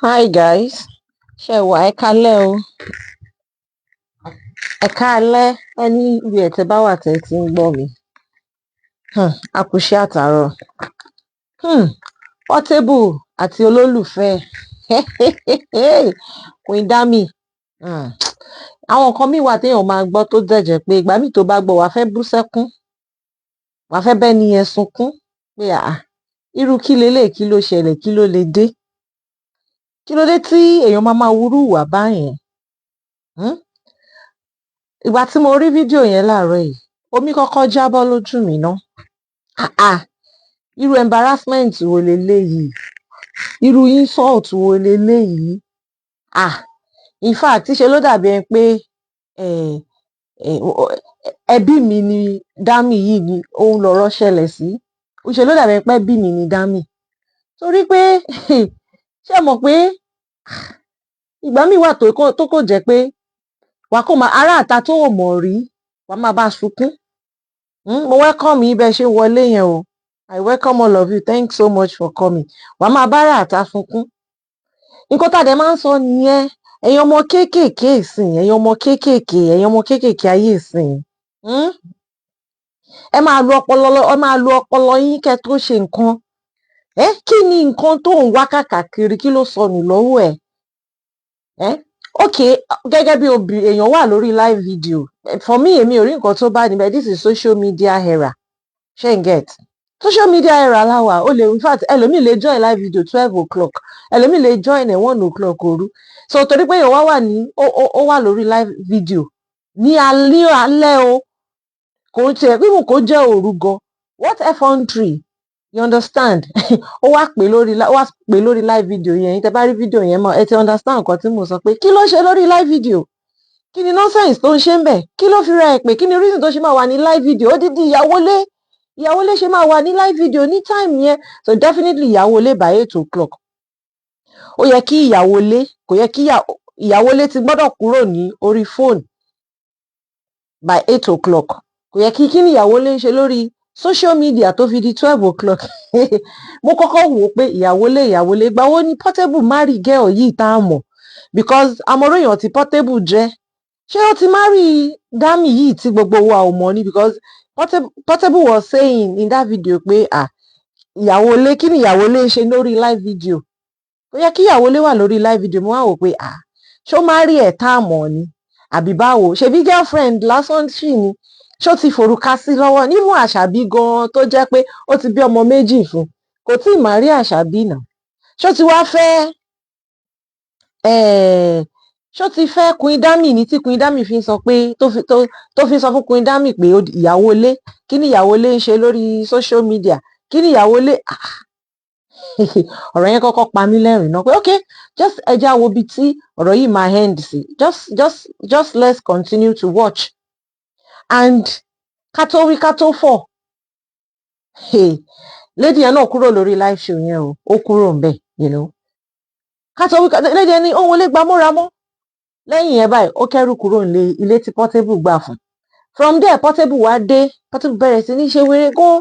Hi guys, ṣé wà ẹ kálẹ́ o? Ẹ kálẹ́ ẹni ibi ẹ̀ tẹ́ bá wà tẹ́ ti ń gbọ́ mi. A kú iṣẹ́ àtàárọ̀. Portable àti olólùfẹ́ Queen Dami. Àwọn nǹkan míì wà téèyàn máa gbọ́ tó dẹ̀jẹ̀ pé ìgbà míì tó bá gbọ́ wàá fẹ́ bú sẹ́kún, wàá fẹ́ bẹ́ni yẹn sunkún pé irú kí leléyìí, kí ló ṣẹlẹ̀, kí ló lè dé? Kí ló dé tí èèyàn máa wúrú ìwà báyẹn? Ìgbà tí mo rí fídíò yẹn láàárọ̀ yìí, omi kọ́kọ́ jábọ́ lójú mi ná. Irú embarrassment wo leléyìí? Irú insult wo leléyìí? In fact ṣe ló dàbí ẹni pé ẹbí mi ni Dami yìí ni òun lọ̀rọ̀ ṣẹlẹ̀ sí. Ṣe ló dàbí ẹni pé ẹbí mi ni Dami. Torí pé ṣé ẹ mọ̀ pé ìgbà míì wà tó kò jẹ́ pé wàá kó máa ará àta tó ò mọ̀ rí wàá máa bá sunkún. Mo welcome yín bẹ́ẹ̀ ṣe ń wọlé yẹn o. I welcome all of you. Thanks so much for coming. Wàá máa bá ará àta sunkún. Nǹkan tá a dẹ̀ máa ń sọ nìyẹn. Ẹ̀yin ọmọ kéékèèké ìsìn, ẹ̀yin ọmọ kéékèèké ayé ìsìn. Ẹ máa lo ọpọlọ yín kẹ́ tó ṣe nǹkan. Kí ni nǹkan tó ń wá káàkiri? Kí ló sọnù lọ́wọ́ ẹ̀? Okay, gẹ́gẹ́ bí èèyàn wà lórí live video. For me, èmi ò rí nǹkan tó bá níbẹ̀. This is social media era. Ṣé ń get? Social media era láwà. In fact, ẹlòmíì lè join live video 12 o'clock. Ẹlòmíì lè join 1 o'clock òru. So torí pé èèyàn ó wà lórí live video ní alẹ́ o. Kò tiẹ̀ pípò kó jẹ́ òru gan. What effrontery? You understand? Ó wá pè lórí live video yẹn. Tẹ́ bá rí video yẹn mọ́ ẹ ti understand nǹkan tí mo sọ pé kí ló ṣe lórí live video? Kí ni nonsense tó ń ṣe ń bẹ̀? Kí ló fi ra ẹ̀ pé? Kí ni reason tó ṣe máa wà ní live video? Ó dídí ìyàwó lé ṣe máa wà ní live video ní time yẹn. So definitely ìyàwó lé by 8 o'clock. Ó yẹ kí kò yẹ kí ìyàwó lé ti gbọ́dọ̀ kúrò ní orí phone by 8 o'clock. Kò yẹ kí ni ìyàwó lé ń ṣe lórí social media tó fi di 12 o'clock. Mo kọ́kọ́ wò ó pé ìyàwó lé gbàwó ní Portable marry girl yìí tá a mọ̀, because amọ̀ròyìn tí Portable jẹ́. Ṣé ó ti marry Dami yìí tí gbogbo wa ò mọ̀ ni? Because Portable was saying in that video pé kí ni ìyàwó lé ń ṣe lórí live video? Kò yẹ kí ìyàwó lé wà lórí live video. Mo wá wò pé ṣó marry ẹ̀ tá a mọ̀ ni? Àbí báwo? Ṣebí girlfriend lásán ṣì ni? Ṣó ti forúka sí lọ́wọ́? Nínú Àṣàbí gan tó jẹ́ pé ó ti bí ọmọ méjì fún, kò tí ì marry Àṣàbí náà. Ṣó ti fẹ́ Queen Dami ní tí Queen Dami fi sọ pé tó fi sọ fún Queen Dami pé ìyàwó lé, kí ni ìyàwó lé ń ṣe lórí social media? Kí ni ìyàwó lé ọ̀rọ̀ yẹn kọ́kọ́ pa mí lẹ́rìn náà pé okay, just ẹja wo ibi tí ọ̀rọ̀ yìí máa end sí. Just let's continue to watch. And ká tó wí ká tó fọ̀, lady yẹn náà kúrò lórí live show yẹn o. Ó kúrò ńbẹ̀, ká tó wí lady yẹn ní òun ò lè gbà mọ́ra mọ́. Lẹ́yìn yẹn báyìí ó kẹ́rù kúrò nílé ilé tí Portable gbà fún. From there Portable wá dé. Portable bẹ̀rẹ̀ sí ní ṣe wéré gan.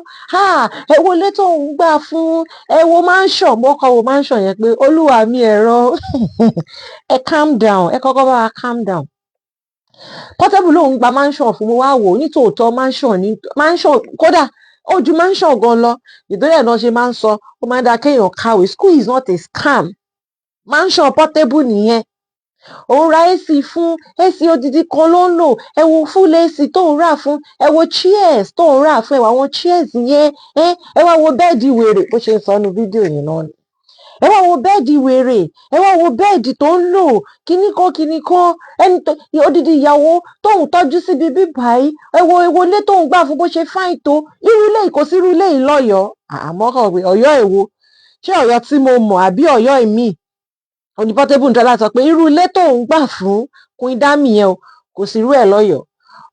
Ẹ wo ilé tó ń gbà fún, ẹ wo mansion, mọ́kọ́ wo mansion yẹn pé olúwa mi ẹ̀rọ. Ẹ calm down, ẹ kọ́kọ́ bá wa calm down. Portable lòun gba mansion fún, mo wá wò ó nítòótọ́ mansion kódà ó ju mansion gan lọ. Ìtorí ẹ̀ náà ṣe máa ń sọ ó máa ń da kéèyàn kàwé. School is not a scam. Mansion Portable nìyẹn. Òun ra AC fún, AC odidi kan ló ń lò. Ẹ wo full AC tó ń rà fún, ẹ wo chairs tó ń rà fún, ẹ wo àwọn chairs yẹn, ẹ wá wo bẹ́ẹ̀dì wèrè bó ṣe ń sọ nínú fídíò yẹn náà ni. Ẹ wá wo bẹ́ẹ̀dì wèrè, ẹ wá wo bẹ́ẹ̀dì tó ń lò, kíní kan ẹni tó odidi ìyàwó tóun tọ́jú síbi bíbá yìí. Ẹ wo ilé tóun gbà fún bó ṣe fáìn tó. Irú ilé yìí kò sí irú ilé yìí lọ́yọ̀ọ́. Àmọ́ kàn pé Ọ̀yọ́ èwo? Ṣé Ọ̀yọ́ tí mo mọ̀ àbí Ọ̀yọ́ èmi? Òní Portable ń tọ́lá sọ pé irú ilé tóun gbà fún Queen Dami yẹn o kò sí irú ẹ̀ lọ́yọ̀ọ́.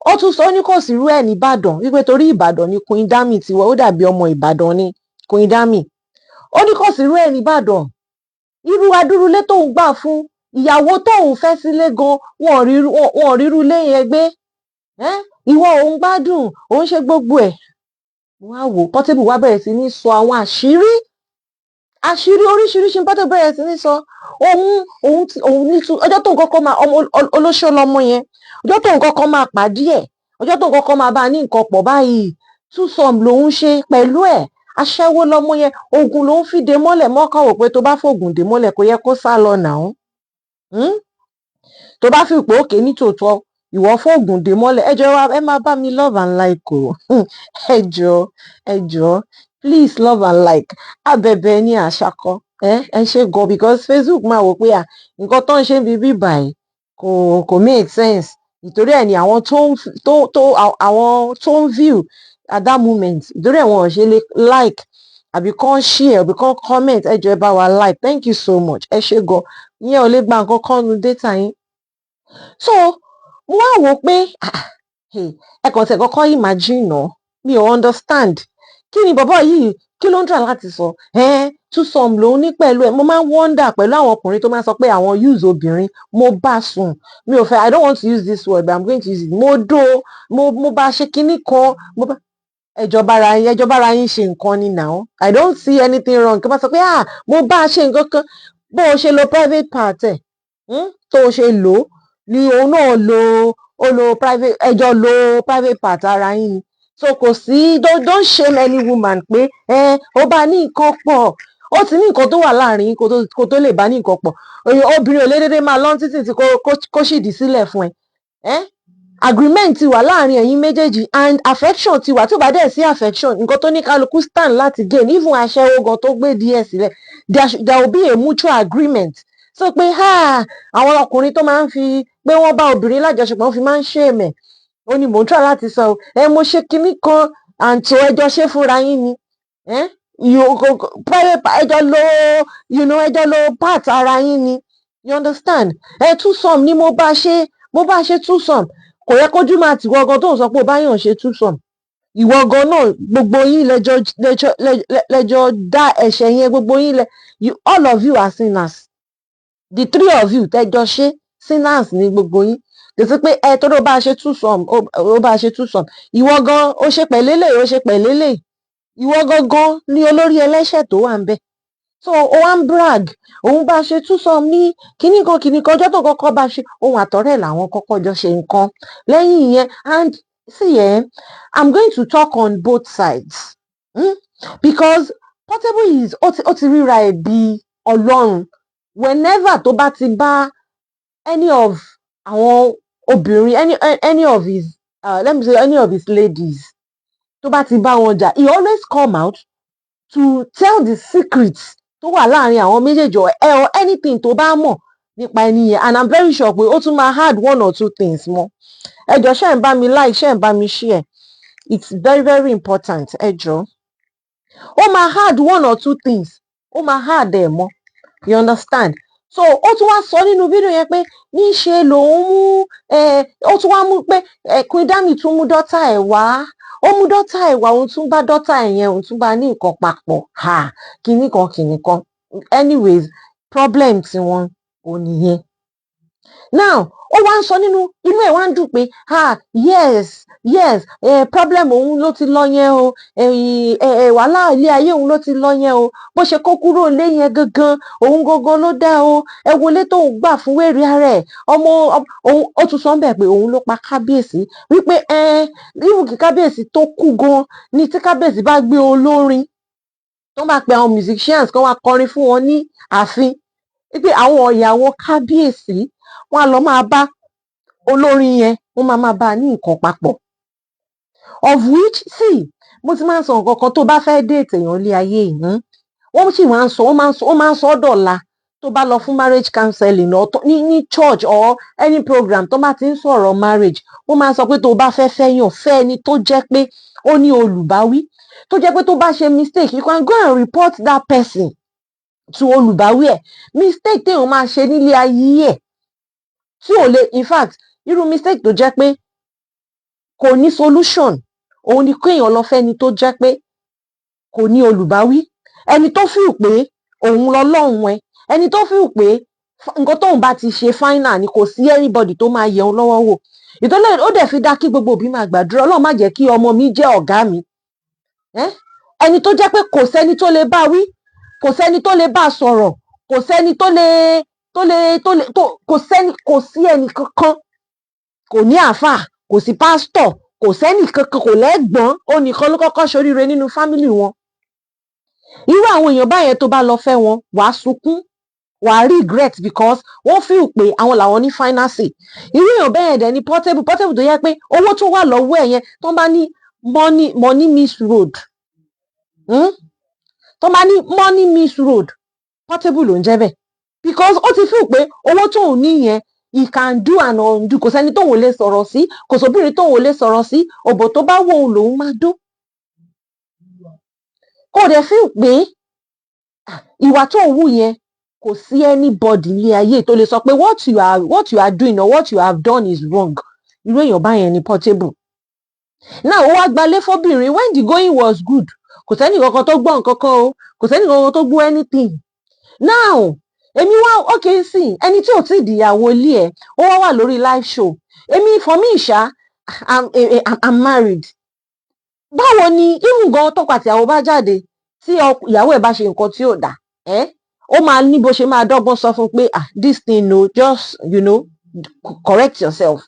Ó tún sọ ní kò sí irú ẹ̀ ní Ìbàdàn wípé torí Ìbàdàn ni Queen Dami ti wá, ó dàbí ọmọ Ìbàdàn ni Queen Dami. Ó ní kò sí irú ẹ̀ ní Ìbàdàn. Irú adúrú ilé tóun gbà fún ìyàwó tóun fẹ́ sílé gan, wọn ò rí irú ilé yẹn gbé. Ìwọ òun gbádùn, òun ṣe gbogbo ẹ̀. Wá wò Portable wá bẹ̀rẹ̀ sí ní sọ àwọn àṣírí oríṣiríṣi nǹkan tó bẹ̀rẹ̀ sí ní sọ òun ní ọjọ́ tó nǹkan kan máa ọmọ olóṣó lọmọ yẹn, ọjọ́ tó nǹkan kan máa pàdé ẹ̀, ọjọ́ tó nǹkan kan máa bá a ní nǹkan pọ̀ báyìí túsọ̀m lòun ṣe pẹ̀lú ẹ̀, aṣẹ́wó lọmọ yẹn, oògùn lòun fi dè mọ́lẹ̀, mọ́kàn wò pé tó bá fògùn dè mọ́lẹ̀ kò yẹ kó sá lọ nàá, tó bá fi pé òkè nítòótọ́ ìwọ fògùn dè mọ́lẹ̀, ẹ jọ̀ọ́ ẹ máa bá mi love and like o ẹ jọ̀ọ́ please love and like, abẹ̀bẹ̀ ní àṣàkọ ẹ ṣe gan, because Facebook máa wò pé nǹkan tó ń ṣe bíbí báyìí kò make sense, nítorí ẹ̀ ni àwọn tó ń view at that moment, nítorí ẹ̀ wọn ò ṣe lè like àbí kàn share àbí kàn comment, ẹ jọ̀ọ́ ẹ bá wa like, thank you so much, ẹ ṣe gan, ìyẹn ò lè gba nǹkan kan nu data yín. So mo wá wò ó pé ẹ kàn tẹ̀ kọ́kọ́ imagine náà, mi ò understand kí ni bàbá yìí kí ló ń try láti sọ túsọ̀m lòun ní pẹ̀lú ẹ̀. Mo máa ń wonder pẹ̀lú àwọn ọkùnrin tó máa ń sọ pé àwọn use obìnrin, mo bá sùn, mi ò fẹ́, I don't want to use this word but I'm going to use it, mo bá ṣe kinní kan, ẹjọba ara yín ṣe nǹkan ni now, I don't see anything wrong kí wọ́n sọ pé mo bá ṣe nǹkan kan, bó o ṣe lo private part ẹ̀ tó o ṣe lò ó ni òun náà lo private, ẹjọ́ lo private part ara yín ni, so kò sí don't shame any woman pé ó bá ní nǹkan pọ̀, ó ti ní nǹkan tó wà láàrin yín kó tó lè bá ní nǹkan pọ̀, obìnrin ò lè dédé máa lọ títí tí kó ṣìdí sílẹ̀ fún ẹ agreement ti wà láàrin ẹ̀yin méjèèjì and affection ti wà, tí ó bá dẹ̀ sí affection nǹkan tó ní kálukú stand láti gain, even aṣẹ́wó gan tó gbé díẹ̀ sílẹ̀, there will be a mutual agreement, so pé àwọn ọkùnrin tó máa ń fi pé wọ́n bá obìnrin lájọṣepọ̀ wọ́n fi máa ń ṣèmẹ̀, ó ní mò ń try láti sọ mo ṣe kinní kan àǹtí ẹjọ́ ṣe fúnra yín ni ẹjọ́ lo part ara yín ni, you understand, túsọ̀m ni mo bá ṣe túsọ̀m, kò yẹ kójú máa tì wọ́n gan tó ń sọ pé ó bá yàn ṣe túsọ̀m, ìwọ gan náà gbogbo yín lẹ́jọ́ dá ẹ̀ṣẹ̀ yẹn, gbogbo yín all of you are sinners, the three of you tẹ́jọ́ ṣe sinners ní gbogbo yín, kò sí pé tó ló bá ṣe túsọ̀m ó bá ṣe túsọ̀m, ìwọ gan ó ṣe pẹ̀lẹ́lẹ̀ ìwọ gangan ni olórí ẹlẹ́ṣẹ̀ tó wà ń bẹ̀, so ó wá ń brag òun bá ṣe túsọ̀m ní kinní kan ọjọ́ tó kọ́kọ́ bá ṣe òun àtọ̀rẹ́ làwọn kọ́kọ́ jọ ṣe nǹkan, lẹ́yìn ìyẹn and see I'm going to talk on both sides because Portable is ó ti ríra ẹ̀ bí Ọlọ́run whenever tó bá ti bá any of àwọn obìnrin any of his let me say any of his ladies tó bá ti bá wọn jà, he always come out to tell the secrets tó wà láàrin àwọn méjèèjì or anything tó bá mọ̀ nípa ẹni yẹn, and I'm very sure pé ó tún máa add one or two things mọ́. Ẹ jọ̀ọ́ ṣé ń bá mi like, ṣé ń bá mi share, it's very very important, ẹ jọ̀ọ́. Ó máa add one or two things, ó máa add ẹ̀ mọ́, you understand, so ó tún wá sọ nínú fídíò yẹn pé níṣe lòun mú ó tún wá mú pé Queen Dami tún mú dọ́tà ẹ̀ wá, ó mú dọ́tà ẹ̀ wá, òun tún bá dọ́tà ẹ̀ yẹn òun tún bá ní nǹkan papọ̀ kinní kan anyways problem tiwọn ò nìyẹn. Now ó wá ń sọ nínú inú ẹ̀ wá ń dùn pé yes problem òun ló ti lọ yẹn o, wàhálà ilé ayé òun ló ti lọ yẹn o, bó ṣe kó kúrò ilé yẹn gangan òun gangan ló dá o, ẹ wọlé tóun gbà fún wèrè ara ẹ̀ ọmọ òun, ó tún sọ ń bẹ̀ pé òun ló pa kábíyèsí, wípé even kí kábíyèsí tó kú gan ni tí kábíyèsí bá gbé olórin tó bá pe àwọn musicians kan wá kọrin fún wọn ní ààfin, wípé àwọn ìyàwó kábíyèsí wọn á lọ máa bá olórin yẹn wọn máa bá a ní nǹkan papọ̀, of which see mo ti máa ń sọ nǹkan kan, tó bá fẹ́ déètì èèyàn lé ayé yìí wọ́n sì máa ń sọ dọ̀la tó bá lọ fún marriage counseling ní church or any program tó bá ti ń sọ̀rọ̀ marriage wọ́n máa ń sọ pé tó bá fẹ́ fẹ́yàn fẹ́ ẹni tó jẹ́ pé ó ní olùbáwí, tó jẹ́ pé tó bá ṣe mistake you can go and report that person to olùbáwí ẹ̀, mistake téèyàn máa ṣe nílé ayé ẹ̀ tí ò lè, in fact irú mistake tó jẹ́ pé kò ní solution òun ni kéèyàn lọ fẹ́ni tó jẹ́ pé kò ní olùbáwí, ẹni tó feel pé òun lọ́lọ́run ẹ, ẹni tó feel pé nǹkan tóun bá ti ṣe final ni kò sí anybody tó máa yẹ òun lọ́wọ́ wò, ìtọ́lẹ̀ ó dẹ̀ fi dá kí gbogbo òbí máa gbàdúrà Ọlọ́run má jẹ́ kí ọmọ mi jẹ́ ọ̀gá mi, ẹni tó jẹ́ pé kò sẹ́ni tó lè bá wí, kò sẹ́ni tó lè bá sọ̀rọ̀, kò sẹ́ni tó kò sí ẹnì kankan, kò ní àáfàá, kò sí pásítọ̀, kò sẹ́nì kankan, kò lẹ́gbọ́n, ó nìkan ló kọ́kọ́ ṣoríire nínú fámìlì wọn. Irú àwọn èèyàn báyẹn tó bá lọ fẹ́ wọn, wàá sunkún, wàá regret because wọ́n feel pé àwọn làwọn ní final say. Irú èèyàn bẹ́ẹ̀ dẹ̀ ni Portable tó yẹ pé owó tó wà lọ́wọ́ ẹ̀ yẹn tó bá ní money miss road, tó bá ní money miss road, Portable ló ń jẹ́ bẹ́ẹ̀ because ó ti feel pé owó tóun ní yẹn he can do and undo, kò sẹ́ni tóun lè sọ̀rọ̀ sí, kò sóbìnrin tóun lè sọ̀rọ̀ sí, òbò tó bá wò ó lòun máa dó. Kò dẹ̀ feel pé ìwà tó ń wù yẹn kò sí anybody ní ayé tó lè sọ pé what you are doing or what you have done is wrong. Irú èèyàn báyẹn ni Portable. Now ó wá gbalé fóbìnrin when the going was good, kò sẹ́ni kankan tó gbọ́ nǹkan kan o, kò sẹ́ni kankan tó gbọ́ anything. Now èmi wá okay sí ẹni tí ò tí ì dìyàwó ilé ẹ̀ ó wá lórí live show. Èmi for me ṣá I'm married. Báwo ni even gan tọkọ àtìyàwó bá jáde tí ìyàwó ẹ̀ bá ṣe nǹkan tí ò dá, ó máa ní bó ṣe máa dọ́gbọ́n sọ fún pé this thing no, just correct yourself.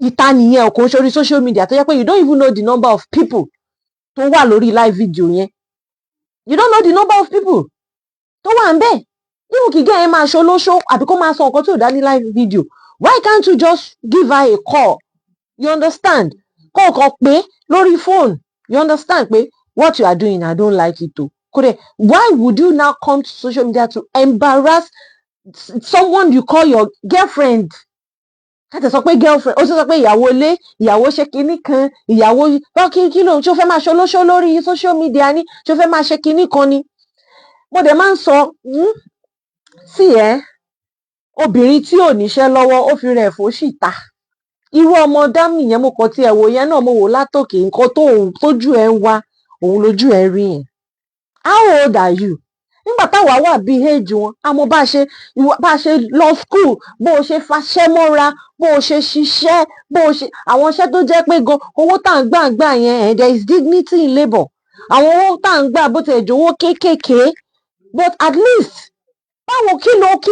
Ìta nìyẹn ò kò ń sórí social media tó yẹ pé you don't even know the number of people tó wà lórí live video yẹn. You don't know the number of people tó wà ń bẹ̀. Even kì í gẹ́ ẹ máa ṣolóṣó àbí kó máa sọ nǹkan tí ò dá ní live video. Why can't you just give her a call? You understand? Kó o kàn pé lórí phone. You understand pé what you are doing I don't like it o. Why would you now come to social media to embarrass someone you call your girlfriend? Káti sọ pé girlfriend, ó sì sọ pé ìyàwó ilé, ìyàwó ṣe kinní kan, ìyàwó kí ló ṣó fẹ́ máa ṣolóṣó lórí social media ni, ṣó fẹ́ máa ṣe kinní kan ni. Mo dẹ̀ máa ń sọ sí obìnrin tí ò níṣẹ́ lọ́wọ́ ó fi rẹ̀ fòṣì ta. Irú ọmọ dámì yẹn mo kàn tí ẹ wò yẹn náà mo wò látòkè nǹkan tójú ẹ ń wá òun lójú ẹ rí yẹn. How old are you? Nígbà táwa wà bí age wọn, àmọ́ bá ṣe lọ school, bó o ṣe faṣẹ́ mọ́ra, bó o ṣe ṣiṣẹ́, bó o ṣe àwọn iṣẹ́ tó jẹ́ pé gan owó tá à ń gbà yẹn there is dignity in labour. Àwọn owó tá à ń gbà bó ti ẹ̀ jọ̀wọ́ kéékèèké, but at least báwo kí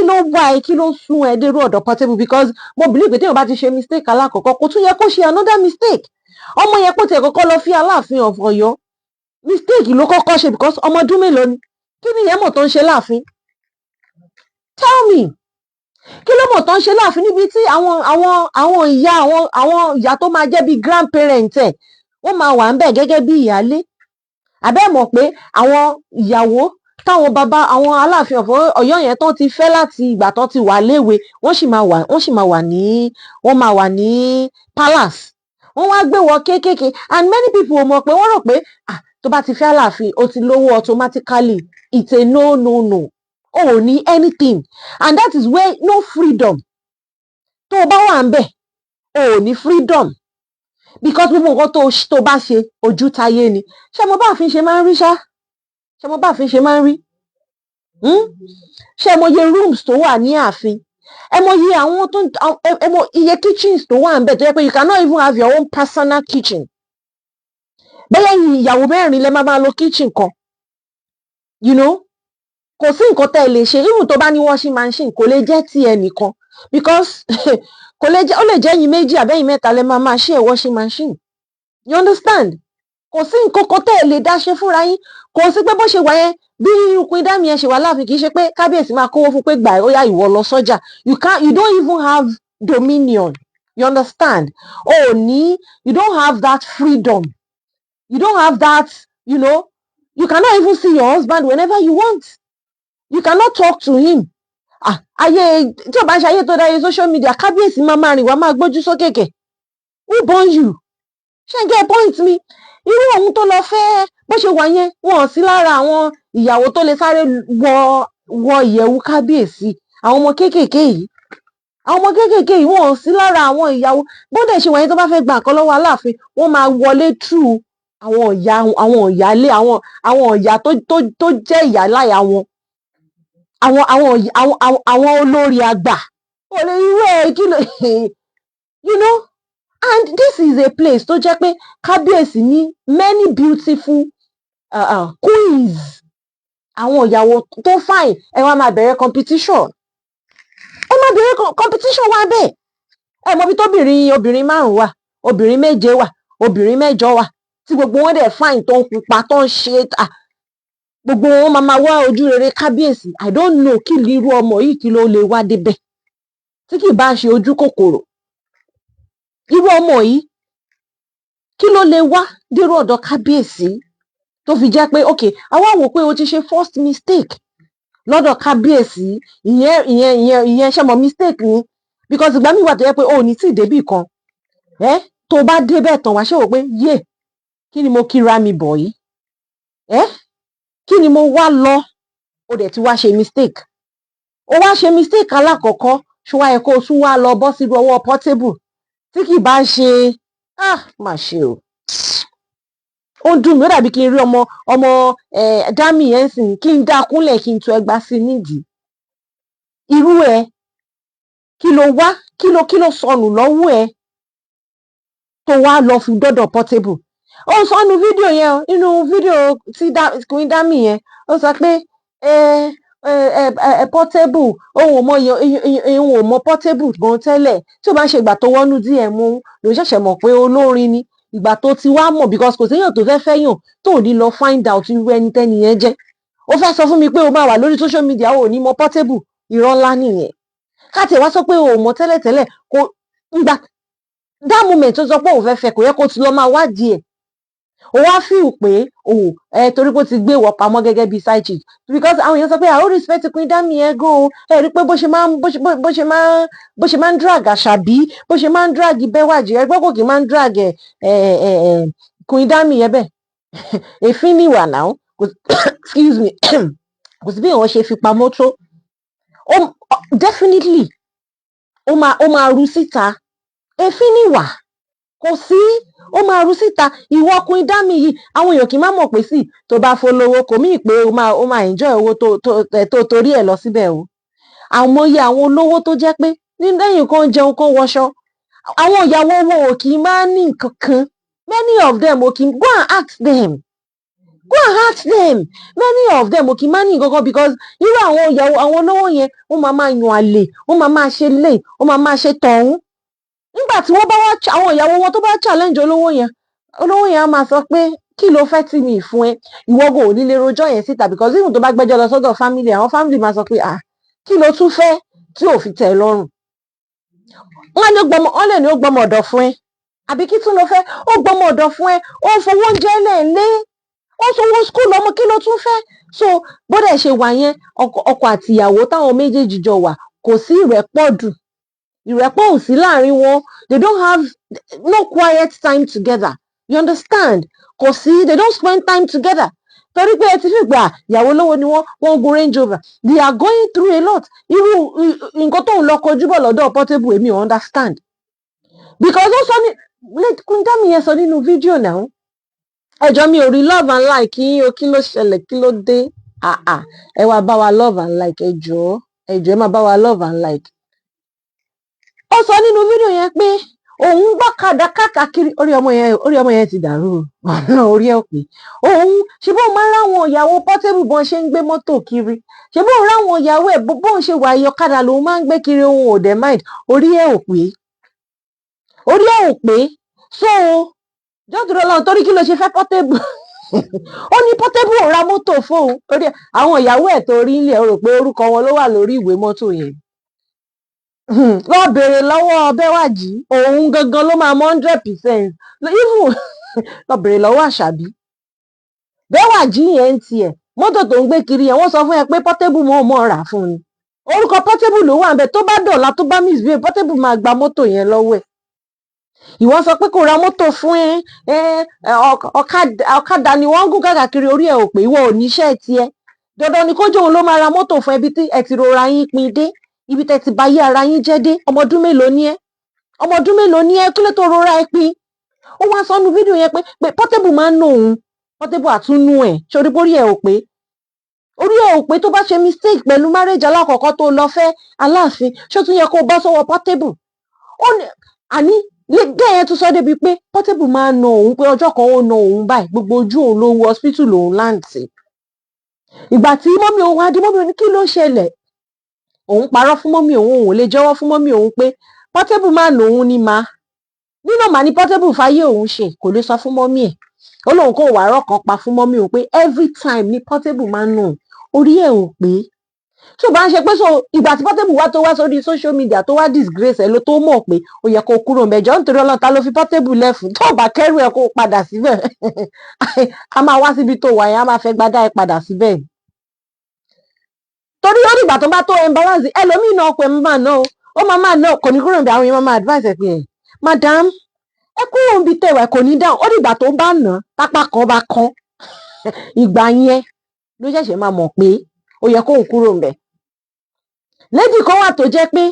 ló wá ẹ kí ló sún ẹ dérú ọ̀dọ̀ Portable because mo believe pé téèyàn bá ti ṣe mistake alákọ̀ọ́kọ́ kò tún yẹ kó ṣe another mistake. Ọmọ yẹn kó tiẹ̀ kọ́kọ́ lọ fi Aláàfin of Ọ̀yọ́ mistake ló kọ́kọ́ ṣe because ọmọ ọdún mélòó ni kí ni ìyẹn mọ̀ tó ń ṣe láàfin? Tell me kí ló mọ̀ tó ń ṣe láàfin níbi tí àwọn ìyá tó máa jẹ́ bíi grandparent ẹ̀ wọ́n máa wà ń bẹ̀ gẹ́gẹ́ bí ìyálé. Àbẹ́ mọ̀ pé àwọn ìyàwó táwọn bàbá àwọn Aláàfin of Ọ̀yọ́ yẹn tó ti fẹ́ láti ìgbà tó ti wà léwe wọ́n máa wà ní palace. Wọ́n wá gbé wọn kéékèèké and many people mọ̀ pé wọ́n rò pé tó bá ti fẹ́ Aláàfin ó ti lówó automatically. It's a no. O ò ní anything and that is where no freedom. Tó o bá wà ń bẹ̀ o ò ní freedom because gbogbo nǹkan tó bá ṣe ojú táyé ni. Ṣé mo bá àfin ṣe máa ń rí ṣá? Ṣé mo bá àfin ṣe máa ń rí? Ṣé mo yẹ rooms tó wà ní ààfin? Ẹ mọ iye iye kitchens tó wà ń bẹ̀ tó yẹ pé you cannot even have your own personal kitchen. Bẹ́ẹ̀ ni ìyàwó mẹ́rin lẹ máa lo kitchen kan. Kò sí nǹkan tẹ́ ẹ lè ṣe even tó bá ní washing machine kò lè jẹ́ ti ẹnìkan because ó lè jẹ́ ẹ̀yin méjì àbẹ́yìn mẹ́ta lẹ máa share washing machine. You understand? Kò sí nǹkan kan tẹ́ ẹ lè dá ṣe fúnra yín. Kò sí pé bó ṣe wà yẹn bí Queen Dami yẹn ṣe wà láàfin kì í ṣe pé kábíyèsí máa kówó fún pé gbà ó yá ìwọ lọ sọ́jà. You don't even have dominion. You understand? You don't have that freedom. You don't have that, you cannot even see your husband whenever you want. You cannot talk to him. Ayé tí o bá ń ṣe ayé tó dáyé social media kábíyèsí máa rìn wá máa gbójú sókè kẹ̀. Who born you? Ṣé ń get point mi? Irú ohun tó lọ fẹ́ bó ṣe wà yẹn wọn ò sí lára àwọn ìyàwó tó lè sáré wọ ìyẹ̀wù kábíyèsí. Àwọn ọmọ kéékèèké yìí wọn ò sí lára àwọn ìyàwó bó dẹ̀ ṣe wà yẹn tó bá fẹ́ gba nǹkan lọ́wọ́ Aláàfin wọ́n máa wọlé through àwọn ìyálé àwọn ìyá tó jẹ́ ìyáláyà wọn. Àwọn olórí àgbà and this is a place tó jẹ́ pé kábíyèsí ní many beautiful queens àwọn ìyàwó tó fine ẹ wá máa bẹ̀rẹ̀ competition ẹ máa bẹ̀rẹ̀ competition wá bẹ́ẹ̀ ẹ mọ bí obìnrin 5 wà obìnrin 7 wà obìnrin 8 wà tí gbogbo wọn dẹ̀ fine tó ń pupa tó ń ṣe gbogbo wọn máa wá ojú rere kábíyèsí I don't know kí irú ọmọ yìí kí ló lè wá débẹ̀ tí kì bá ṣe ojú kòkòrò irú ọmọ yìí kí ló lè wá dérò ọ̀dọ̀ kábíyèsí tó fi jẹ́ pé ok àwa wò pé o ti ṣe first mistake lọ́dọ̀ kábíyèsí ìyẹn ṣe mọ̀ mistake ni because ìgbà míì wà tó yẹ pé o ò ní tí ì débì kan tó bá débẹ̀ tán wá ṣe wò pé yé kí ni mo kíra mi bọ̀ yìí kí ni mo wá lọ o dẹ̀ ti wá ṣe mistake o wá ṣe mistake alákọ̀ọ́kọ́ ṣé wá yẹ kó o tún wá lọ bọ́ sí ọwọ́ Portable tí kì bá ṣe mà ṣe o ó ń dùn mí ó dàbí kí n rí ọmọ dámì yẹn sìn kí n dá kúnlẹ̀ kí n tu ẹgbàá sí nídìí irú ẹ kí ló wá kí ló sọnù lọ́wọ́ ẹ tó wá lọ fi dọ́dọ̀ Portable ó sọ nínú fídíò yẹn nínú fídíò tí queen dámì yẹn ó sọ pé Portable òun ò mọ Portable gan tẹ́lẹ̀ tí ó bá ń ṣe ìgbà tó wọnú DM ló ṣẹ̀ṣẹ̀ mọ̀ pé olórin ni ìgbà tó ti wá mọ̀ because kò séèyàn tó fẹ́ fẹ́yàn tó ò ní lọ find out irú ẹni tẹ́ni yẹn jẹ́ ó fẹ́ sọ fún mi pé o máa wà lórí social media o ò ní mọ Portable irọ́ ńlá nìyẹn káàtì wá sọ pé o ò mọ tẹ́lẹ̀tẹ́lẹ̀ kò ìgbà that moment tó sọ pé òun fẹ́ fẹ́ kò yẹ kó ti lọ máa wádìí ẹ̀ ó wá fíìl pé torí pé ó ti gbé ìwọ pamọ́ gẹ́gẹ́ bíi side chick because àwọn èèyàn sọ pé àwọn respect queen dámì yẹn gan o ẹ rí pé bó ṣe máa ń drag àṣàbí bó ṣe máa ń drag bẹ́wàjì ẹ gbọ́ kò kì í máa ń drag queen dámì yẹn bẹ́ẹ̀ èéfín níwà náà excuse me kò sí bí èèyàn ṣe fi pamọ́ tó definitely ó máa ru síta èéfín níwà kò sí ó máa ru síta ìwọ queen dámì yìí àwọn èèyàn kì í má mọ̀ pé sí tó bá folówó kò mí pé ó máa enjoy owó tó torí ẹ̀ lọ síbẹ̀ o àmọye àwọn olówó tó jẹ́ pé ní lẹ́yìn kan jẹun kan wọṣọ àwọn ìyàwó wọn ò kì í máa ní nǹkan kan many of them ò kì í go and ask them many of them ò kì í máa ní nǹkan kan because irú àwọn ìyàwó àwọn olówó yẹn wọ́n máa yan àlè wọ́n máa ṣe lè wọ́n máa ṣe tọ̀hún nígbà tí wọ́n bá wá àwọn ìyàwó wọn tó bá challenge olówó yẹn á máa sọ pé kí ló fẹ́ tì mí fún ẹ ìwọ́gò ò ní lè rojọ́ yẹn síta because even tó bá gbẹ́jọ́ lọ sọ́dọ̀ family àwọn family máa sọ pé kí ló tún fẹ́ tí ò fi tẹ́ ẹ lọ́rùn wọ́n lè ní ó gbọ́mọ ọ̀dọ̀ fún ẹ àbí kí tún ló fẹ́ ó gbọ́mọ ọ̀dọ̀ fún ẹ ó ń fowó oúnjẹ lẹ́ẹ̀lé ó sanwó school ọmọ kí ló tún fẹ́ so bódà ṣe wà yẹn ọkọ àti ìyàwó táwọn méjèèjì jọ wà kò sí ìrẹ́pọ̀ ò sí láàrin wọn they don't have no quiet time together you understand kò sí they don't spend time together torí pé ẹ ti fi gbà ìyàwó lówó ni wọ́n gun Range Rover they are going through a lot irú nǹkan tóun lọ kojú bọ̀ lọ́dọ̀ Portable èmi ò understand because ó sọ ní queen dámì yẹn sọ nínú fídíò náà ẹjọ́ mi ò rí love and like yín o kí ló ṣẹlẹ̀ kí ló dé ẹ wá bá wa love and like ẹjọ́ ẹ máa bá wa love and like ó sọ nínú fídíò yẹn pé òun gbọ́kadà káàkiri orí ọmọ yẹn ti dàrú ọ̀nà orí ẹ̀ pé òun ṣe bóun máa ń ráwọn ìyàwó Portable bọ́n ṣe ń gbé mọ́tò kiri ṣe bóun ráwọn ìyàwó ẹ̀ bóun ṣe wà ọ̀kadà lòun máa ń gbé kiri òun ò dẹ̀ mind orí ẹ̀ ò pé so jọ́dúró lọ́n torí kí ló ṣe fẹ́ Portable ó ní Portable ò ra mọ́tò fóun torí àwọn ìyàwó ẹ̀ tó rí ilé rò pé orúkọ wọn ló wà lórí ìwé mọ́tò yẹn lọ bèrè lọ́wọ́ Bẹ́wàjí òun gangan ló máa mọ 100% even lọ bèrè lọ́wọ́ Àṣàbí Bẹ́wàjí yẹn ń tiẹ̀ mọ́tò tó ń gbé kiri yẹn wọ́n sọ fún ẹ pé Portable mọ̀ rà fún ni orúkọ Portable ló wà ń bẹ tó bá dọ̀la tó bá misbehave Portable máa gba mọ́tò yẹn lọ́wọ́ ẹ̀ ìwọ sọ pé kò ra mọ́tò fún ọ̀kadà ni wọ́n ń gùn káàkiri orí ẹ̀ ò pé ìwọ ò níṣẹ́ tiẹ̀ dandan ni kójú òun ló máa ra mọ́tò fún ẹbí tí ẹ ti rora yín pin dé ibi tẹ́ ti báyé ara yín jẹ́ dé ọmọ ọdún mélòó ni ẹ́ kí ló tó rora ẹ pin ó wá sọnù fídíò yẹn pé Portable máa ń nà òun Portable àtúnú ẹ̀ sórí borí ẹ̀ ò pé tó bá ṣe mistake pẹ̀lú marriage alákọ̀ọ́kọ́ tó lọ fẹ́ Aláàfin ṣó tún yẹ kó bá sọ́wọ́ Portable ó ní àní gẹ́gẹ́ yẹn tún sọ débi pé Portable máa ń nà òun pé ọjọ́ kan ó nà òun báyìí gbogbo ojú òun ló wọ hospital òun láǹtì ìgbà tí mọ́mí òun wá dé, mọ́mí òun ní kí ló ṣẹlẹ̀, òun parọ́ fún mọ́mí òun, òun ò lè jẹ́wọ́ fún mọ́mí òun pé Portable máa lòun ní máa nínú màá ní Portable fáyé òun ṣe, kò lè sọ fún mọ́mí ẹ̀, ó lóun kò wà rọ́ kan pa fún mọ́mí òun pé every time ní Portable máa ń nù orí ẹ̀ ò pé. tó bá ń ṣe pé so ìgbà tí Portable wá tó wá sórí social media tó wá disgrace ẹ ló tó mọ̀ pé ó yẹ kó kúrò mẹ́jọ nítorí Ọlọ́run ta ló fi Portable lẹ́fun tó bá kẹ́rù ẹ kó padà síbẹ̀ a máa wá síbi tó wà yẹn a máa fẹ́ gbádá ẹ padà síbẹ̀ torí ó dìgbà tó bá tó embarrass ẹlòmíì náà pé máa ná ó máa ná kò ní kúrò níbi àwọn èèyàn máa advice ẹ pé madam ẹ kúrò níbi tẹwà kò ní dáhùn ó dìgbà tó bá ná tápá kan bá kán ìgbà yẹn ló ṣẹ̀ṣẹ̀ máa mọ̀ pé ó yẹ kóun kúrò ńbẹ̀. lady kan wà tó jẹ́ pé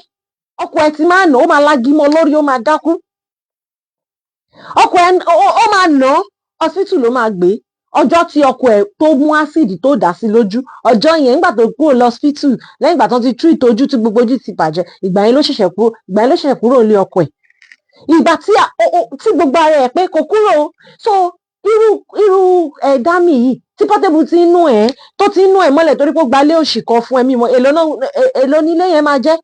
ọkọ ẹ̀ ti máa ná ó máa lágímọ lórí ó máa dákú ọkọ ẹ̀ ó máa ná hospital ló máa gbé ọjọ́ tí ọkọ ẹ̀ tó mú ásìdì tó dà sí lójú ọjọ́ yẹn nígbà tó kúrò lọ hospital lẹ́yìn ìgbà tó ti treat ojú tí gbogbo ojú ti bàjẹ́ ìgbà yẹn ló ṣẹ̀ṣẹ̀ kúrò nílé ọkọ ẹ̀ ìgbà tí gbogbo ara ẹ̀ pé kò kúrò so irú dámì yìí tí Portable ti ń nú ẹ̀ tó ti ń nú ẹ̀ mọ́lẹ̀ torí pé ó gbalé òṣì kan fún ẹ̀mí mọ́ èlò nílé yẹn máa jẹ́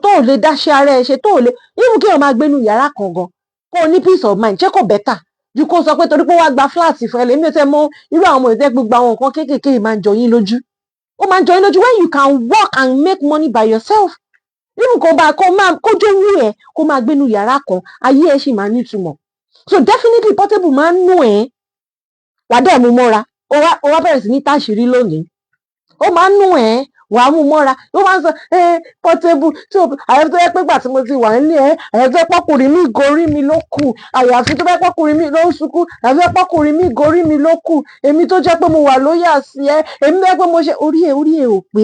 tó ò lè dáṣẹ́ ara ẹ̀ ṣe tó ò lè irú kí èèyàn máa gbénu yàrá kan gan kó o ní peace of mind ṣé kò bẹ́tà ju kó sọ pé torí pé wàá gba fúláàtì fún ẹlẹ́mí ò tẹ́ mọ́ irú àwọn ọmọ ìtẹ́ gbogbo àwọn nǹkan kéékèèké yìí máa ń jọ yín lójú ó máa ń jọ yín lójú when you can work and make money by yourself irú kan bá kójú wú ẹ kó máa gbénu yàrá kan ayé ẹ sì máa nítumọ̀ so definitely Portable máa ń nú ẹ wàá dẹ̀ mú mọ́ra ó wá bẹ̀rẹ̀ sí ní táṣìírí lónìí ó máa ń nú ẹ wàá mú mọ́ra ó máa ń sọ Portable tí àyàfi tó yẹ pé gbà tí mo ti wà nílé àyàfi tó yẹ pọ́kùnrin mi gorí mi ló kù àyàfi tó yẹ pọ́kùnrin mi ló ń sunkún àyàfi tó yẹ pọ́kùnrin mi gorí mi ló kù èmi tó jẹ́ pé mo wà lóyà sí ẹ èmi tó yẹ pé mo ṣe orí ẹ ò pé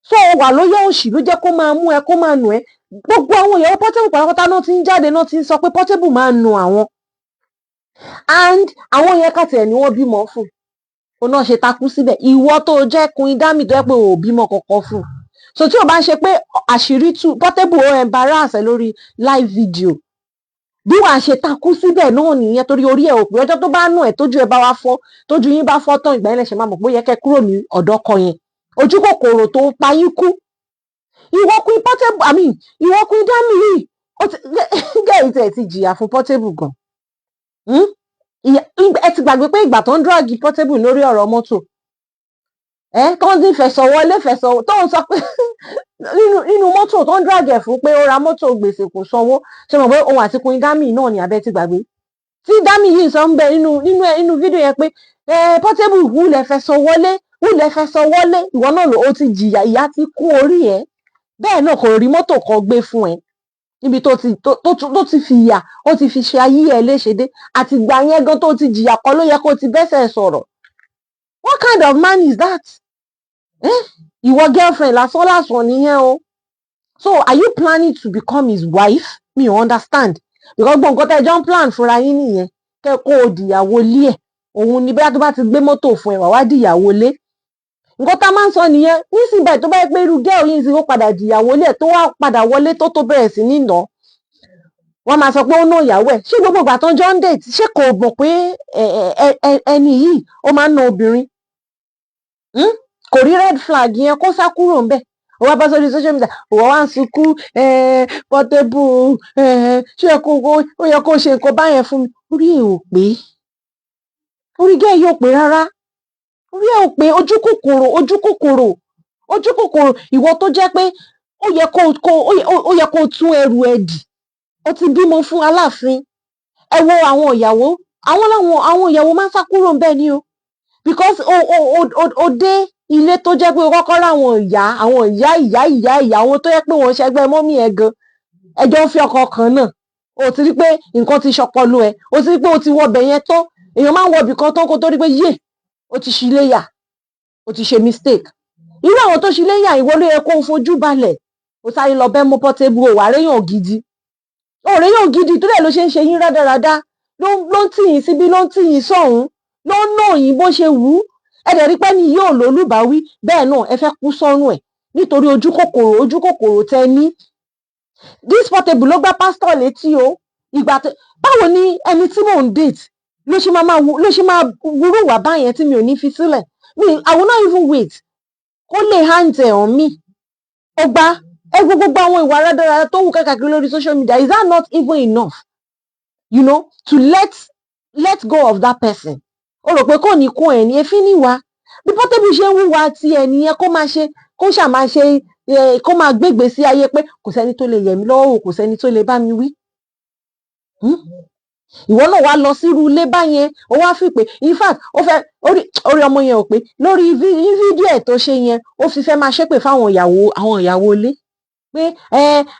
so wà lóyà òṣì ló jẹ́ kó máa mú ẹ kó máa nù ẹ gbogbo àwọn ìyàwó Portable pátápátá náà ti ń jáde náà ti ń sọ pé Portable máa nù àwọn and àwọn yẹn kàtì ẹ̀ ni wọ́n bímọ fún òun náà ṣe takú síbẹ̀ ìwọ tó jẹ́ Queen Dami tó yẹ pé ò bímọ kankan fún so tí o bá ń ṣe pé àṣírí tú Portable ó embarrass ẹ lórí live video bí wàá ṣe takú síbẹ̀ náà nìyẹn torí orí ẹ̀ ò pé ọjọ́ tó bá nù ẹ̀ tójú ẹ bá wá fọ́ tójú yín bá fọ́ tán ìgbà yẹn lẹ ṣe máa mọ̀ pé ó yẹ kẹ́ kúrò ní ọ̀dọ̀ ọkọ yẹn ojú kòkòrò tó pa yín kú ìwọ Queen Portable ìwọ Queen Dami yìí gẹ́ẹ̀ tẹ̀ ti jìyà fún Portable gan ẹ ti gbàgbé pé ìgbà tó ń drag Portable lórí ọ̀rọ̀ mọ́tò tó ń dín fẹ̀sọ̀wọlé tó ń sọ pé nínú mọ́tò tó ń drag ẹ̀ fún pé ó ra mọ́tò gbèsè kò sanwó ṣe mọ̀ pé òun àti Queen Dami náà ni abẹ́ ti gbàgbé tí Dami yìí sọ ń bẹ nínú fídíò yẹn pé Portable wúlẹ̀ fẹ̀sọ̀wọlé ìwọ náà ó ti jìyà ìyà ti kún orí ẹ̀ bẹ́ẹ̀ náà kò rí mọ́tò kan gbé fún ẹ níbi tó ti fi yà ó ti fi ṣe ayé ẹ léṣe dé àti ìgbà yẹn gan tó ti jìyà kan ló yẹ kó ti bẹ́sẹ̀ sọ̀rọ̀ what kind of man is that ìwọ girlfriend lásán nìyẹn o so are you planning to become his wife mi ò understand because gbọ́n nǹkan tẹ́ jọ ń plan fúnra yín nìyẹn kẹ́ kó o dìyàwó lé ẹ̀ òun ni bóyá tó bá ti gbé mọ́tò fún ẹ wá dìyàwó lé nǹkan tá a máa ń sọ nìyẹn nísìnyí báyìí tó bá yẹ pé irú gẹ́ọ̀ yìí sì ó padà dìyàwó lé ẹ̀ tó wá padà wọlé tó bẹ̀rẹ̀ sí ní nà wọ́n máa sọ pé ó ná ìyàwó ẹ̀ ṣé gbogbo ìgbà tó ń jọ ń date ṣé kò mọ̀ pé ẹni yìí ó máa ń na obìnrin kò rí red flag yẹn kó sá kúrò ńbẹ̀ ó wá bá sórí social media òwò wá ń sunkún Portable ṣé ó yẹ kó ṣe nǹkan báyẹn fún mi orí ẹ̀ ò pé orí gẹ́ẹ̀ yóò pé rárá orí ẹ̀ ò pé ojú kòkòrò ìwọ tó jẹ́ pé ó yẹ kó tún ẹrù ẹ̀ dì ó ti bímọ fún Aláàfin ẹ wo àwọn ìyàwó àwọn ìyàwó máa ń sá kúrò ńbẹ̀ ni o because o dé ilé tó jẹ́ pé o kọ́kọ́ rá àwọn ìyá àwọn tó yẹ pé wọ́n ṣẹgbẹ́ mọ́mí ẹ̀ gan ẹjọ́ ń fi ọkọ kan náà o ti rí pé nǹkan ti ṣọpọlọ ẹ o ti rí pé o ti wọbẹ̀ yẹn tán èèyàn máa ń wọbì kan tán kó tó rí pé yé o ti ṣíléyà o ti ṣe mistake irú àwọn tó ṣíléyà ìwọ ló yẹ kó o fojú balẹ̀ o sáré lọ bẹ́ mọ́ Portable o wà réyàn gidi tó dẹ̀ ló ṣe ń ṣe yín rádaràda ló ń tì yín síbí ló ń tì yín sọ̀hún ló ń nà yín bó ṣe wù ú ẹ̀dẹ̀ rí pé ní yóò lólùbáwí bẹ́ẹ̀ náà ẹ fẹ́ kú sọ́run ẹ̀ nítorí ojú kòkòrò tẹ ní this Portable ló gbá pásítọ̀ létí o báwo ni ẹni tí mò ń date ló ṣe máa wúrú wà báyẹn tí mi ò ní fi sílẹ̀ I will not even wait kó lè hand on me ó gbá gbogbo àwọn ìwà rádaràda tó wù káàkiri lórí social media, is that not even enough, you know, to let go of that person? O rò pé kò ní kún ẹ̀ ní efín níwá bí Portable ṣe ń wúwa ti ẹ̀ nìyẹn, kó máa ṣe kó ṣàmáa ṣe kó máa gbégbé sí ayé pé kò sẹ́ni tó lè yẹ̀ mí lọ́wọ́, kò sẹ́ni tó lè bá mi wí. Ìwọ náà wá lọ sírú ilé báyẹn, ó wá fi pé in fact ó fẹ́ orí ọmọ yẹn ò pé lórí fídíò ẹ̀ tó ṣe yẹn ó fi fẹ́ máa ṣépè fáwọn ìyàwó ilé pé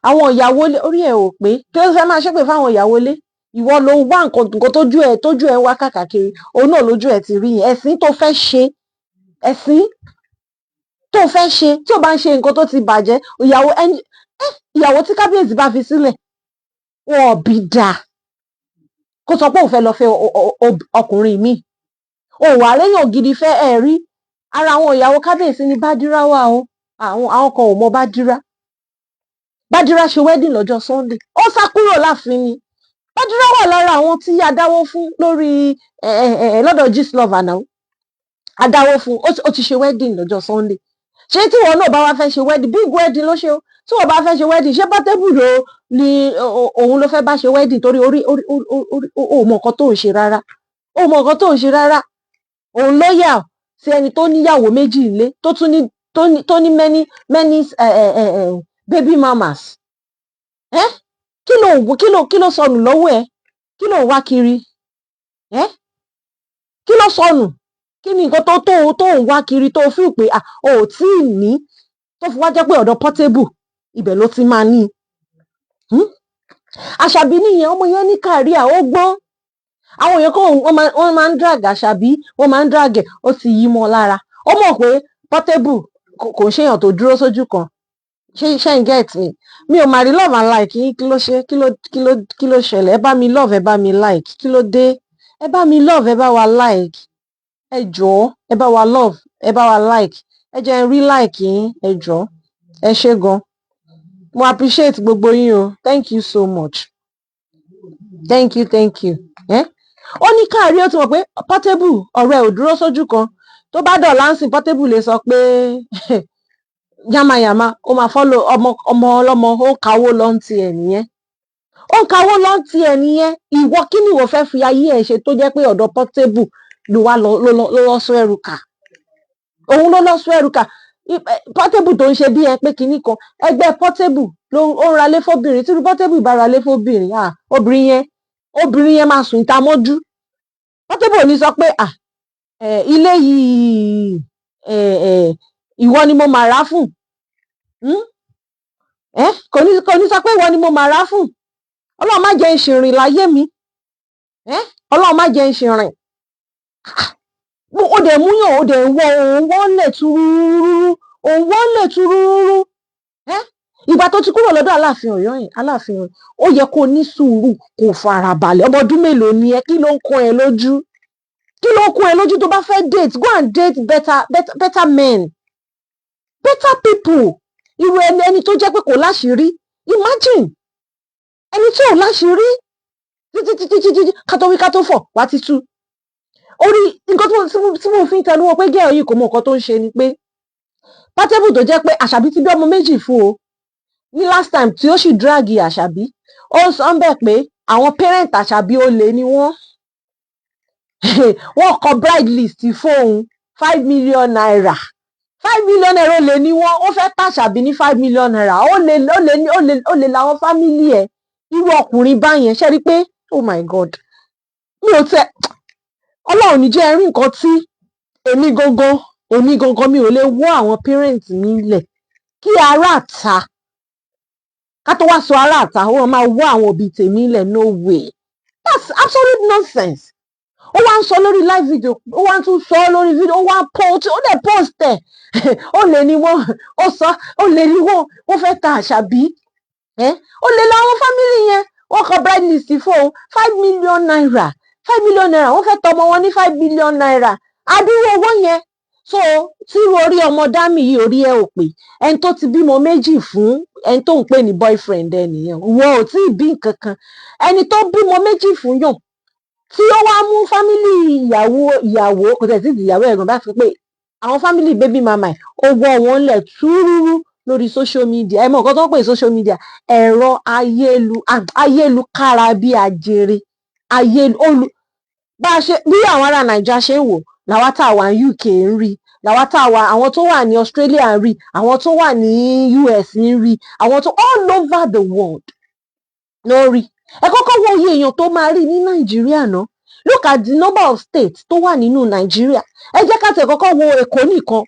àwọn ìyàwó ilé orí ẹ̀ ò pé kí ló fẹ́ máa ṣépè fáwọn ìyàwó ilé? Ìwọ ló wá nǹkan tójú ẹ̀ wá káàkiri, òun náà lójú ẹ̀ ti rí yẹn. Ẹ̀sìn tó fẹ́ ṣe tí ò bá ń ṣe nǹkan tó ti bàjẹ́, ìyàwó tí kábíyèsí bá fi sílẹ̀ wọn ò bí dáa kó sọ pé òun fẹ́ lọ fẹ́ ọkùnrin míì, òun wà réyàn gidi fẹ́ ẹ̀ rí. Ara àwọn ìyàwó kábíyèsí ni Bádírá wà o, àwọn kan ò mọ Bádírá ṣe wedding lọ́jọ́ Sunday ó sá kúrò láàfin ni. Bádírá wà lára àwọn tí a dáwó fún lórí lọ́dọ̀ Gistlover náà, a dáwó fún, ó ti ṣe wedding lọ́jọ́ Sunday. Ṣé tí wọn náà bá wá fẹ́ ṣe wedding, big wedding ló ṣe o, tí wọn bá fẹ́ ṣe wedding ṣé Portable ló ni òun ló fẹ́ bá ṣe wedding torí orí ó mọ nǹkan tó ń ṣe rárá, òun ló yà sí ẹni tó níyàwó méjì nílé tó ní many baby mamas. Kí ló sọnù lọ́wọ́ ẹ? Kí ló ń wá kiri? Kí ló sọnù? Kí ni nǹkan tó ń wá kiri tó fi pé o ò tí ì ní tó fi wá jẹ́ pé ọ̀dọ̀ Portable ibẹ̀ ló ti máa ní? Àṣàbí nìyẹn, ọmọ yẹn ní kàríà, ó gbọ́n. Àwọn èèyàn kan wọ́n máa ń drag Àṣàbí, wọ́n máa ń drag ẹ̀, ó ti yí mọ́ lára. Ó mọ̀ pé Portable kò ń ṣèyàn tó dúró sójú kan. Ṣé ń get me? Mi ò mà rí love and like yín, kí ló ṣẹlẹ̀? Ẹ bá mi love, ẹ bá mi like, kí ló dé? Ẹ bá mi love, ẹ bá wa like, ẹ jọ̀ọ́ ẹ bá wa love, ẹ bá wa like, ẹ jẹ́ n rí like yín, ẹ jọ̀ọ́ ẹ ṣé gan. Mo appreciate gbogbo yín o, thank you so much, thank you. Ó ní káàrí, ó ti mọ̀ pé Portable ọ̀rẹ́ ò dúró sójú kan. Tó bá dọ̀la ń sìn, Portable lè sọ pé yamayama ó máa follow ọmọ ọlọ́mọ, ó ń kawó lọ ń tiẹ̀ nìyẹn. Ìwọ kí ni ìwọ fẹ́ fi ayé ẹ̀ ṣe tó jẹ́ pé ọ̀dọ̀ Portable ló wá lọ sọ ẹrù kà? Òun ló lọ sọ ẹrù kà. Portable tó ń ṣe bí ẹ pé kinní kan, ẹgbẹ́ Portable ló ń ralé fóbìnrin. Tí Portable bá ralé fóbìnrin, obìnrin yẹn máa sùn ìta mọ́jú. Portable ní sọ pé ilé yìí ìwọ ni mo mà rà fún. Kò ní sọ pé ìwọ ni mo mà rà fún. Ọlọ́run má jẹ́ ìṣìrìn láyé mi. Ọlọ́run má jẹ́ ìṣìrìn. Ó dẹ̀ múyàn, ó dẹ̀ wọ́n lè túrúrú. Ìgbà tó ti kúrò lọ́dọ̀ Aláàfin Ọ̀yọ́ yẹn, Aláàfin ó yẹ kó ní sùúrù, kó farabalẹ̀. Ọmọ ọdún mélòó ni ẹ? Kí ló ń kún ẹ lójú? Tó bá fẹ́ date, go and date better men, better people. Irú ẹni tó jẹ́ pé kò láṣìírí, imagine ẹni tí ò láṣìírí títí ká tó fọ̀ wá ti tú. Orí nǹkan tí mo fi ń tẹnu wọn pé gẹ́ọ̀ yìí kò mọ nǹkan tó ń ṣe ni pé Portable tó jẹ́ pé Àṣàbí ti bí ọmọ méjì fún o. Ní last time tí ó sì drag Àṣàbí, ó sọ ń bẹ̀ pé àwọn parent Àṣàbí olè ni wọ́n. Wọ́n kọ bride list fóun 5 million naira. 5 million naira olè ni wọ́n. Ó fẹ́ tà Àṣàbí ní 5 million naira. Olè làwọn family ẹ̀. Irú ọkùnrin báyẹn ṣe rí pé oh my God, Ọlọ́run ní jẹ́ rí nǹkan tí èmi gangan mi ò lè wọ́ àwọn parents mi lẹ̀ kí ará àta ká tó wá sọ ará àta wọ́n máa wọ́ àwọn òbí tèmi lẹ̀. No way, that's absolute nonsense. Ó wá ń sọ lórí live video, ó wá ń tún sọ lórí video, ó wá ń post, ó dẹ̀ post ẹ̀. Ó lè ní wọ́n fẹ́ ta Àṣàbí. Ó lè láwọn family yẹn, wọ́n kọ bride list fún 5 million naira. 5 million naira, wọ́n fẹ́ tọmọ wọn ní 5 million naira. Adúrú owó yẹn. So tí orí ọmọ dámì yìí orí ẹ ò pé, ẹni tó ti bímọ méjì fún ẹni tó ń pè ní boyfriend ẹ nìyẹn, wọn ò tí ì bí nǹkan kan. Ẹni tó bímọ méjì fún yàn tí ó wá mú fámílì ìyàwó kò tẹ̀ sí ìyàwó ẹ̀gbọ́n bá fi pé àwọn family baby mama ẹ̀ ó wọ́ wọn lẹ̀ túrúrú lórí social media ẹ mọ̀ nǹkan tó ń pè social media ẹ̀rọ ayélukára bí ajere bá a ṣe bí àwọn ará Nàìjíríà ṣe ń wò làwa tá a wà ní UK ń rí làwa tá a wà àwọn tó wà ní Australia ń rí àwọn tó wà ní US ń rí àwọn tó all over the world ló rí ẹ kọ́kọ́ wo iye èèyàn tó máa rí ní Nàìjíríà náà look at the number of states tó wà nínú Nàìjíríà ẹ jẹ́ ká tẹ̀ kọ́kọ́ wo Èkó nìkan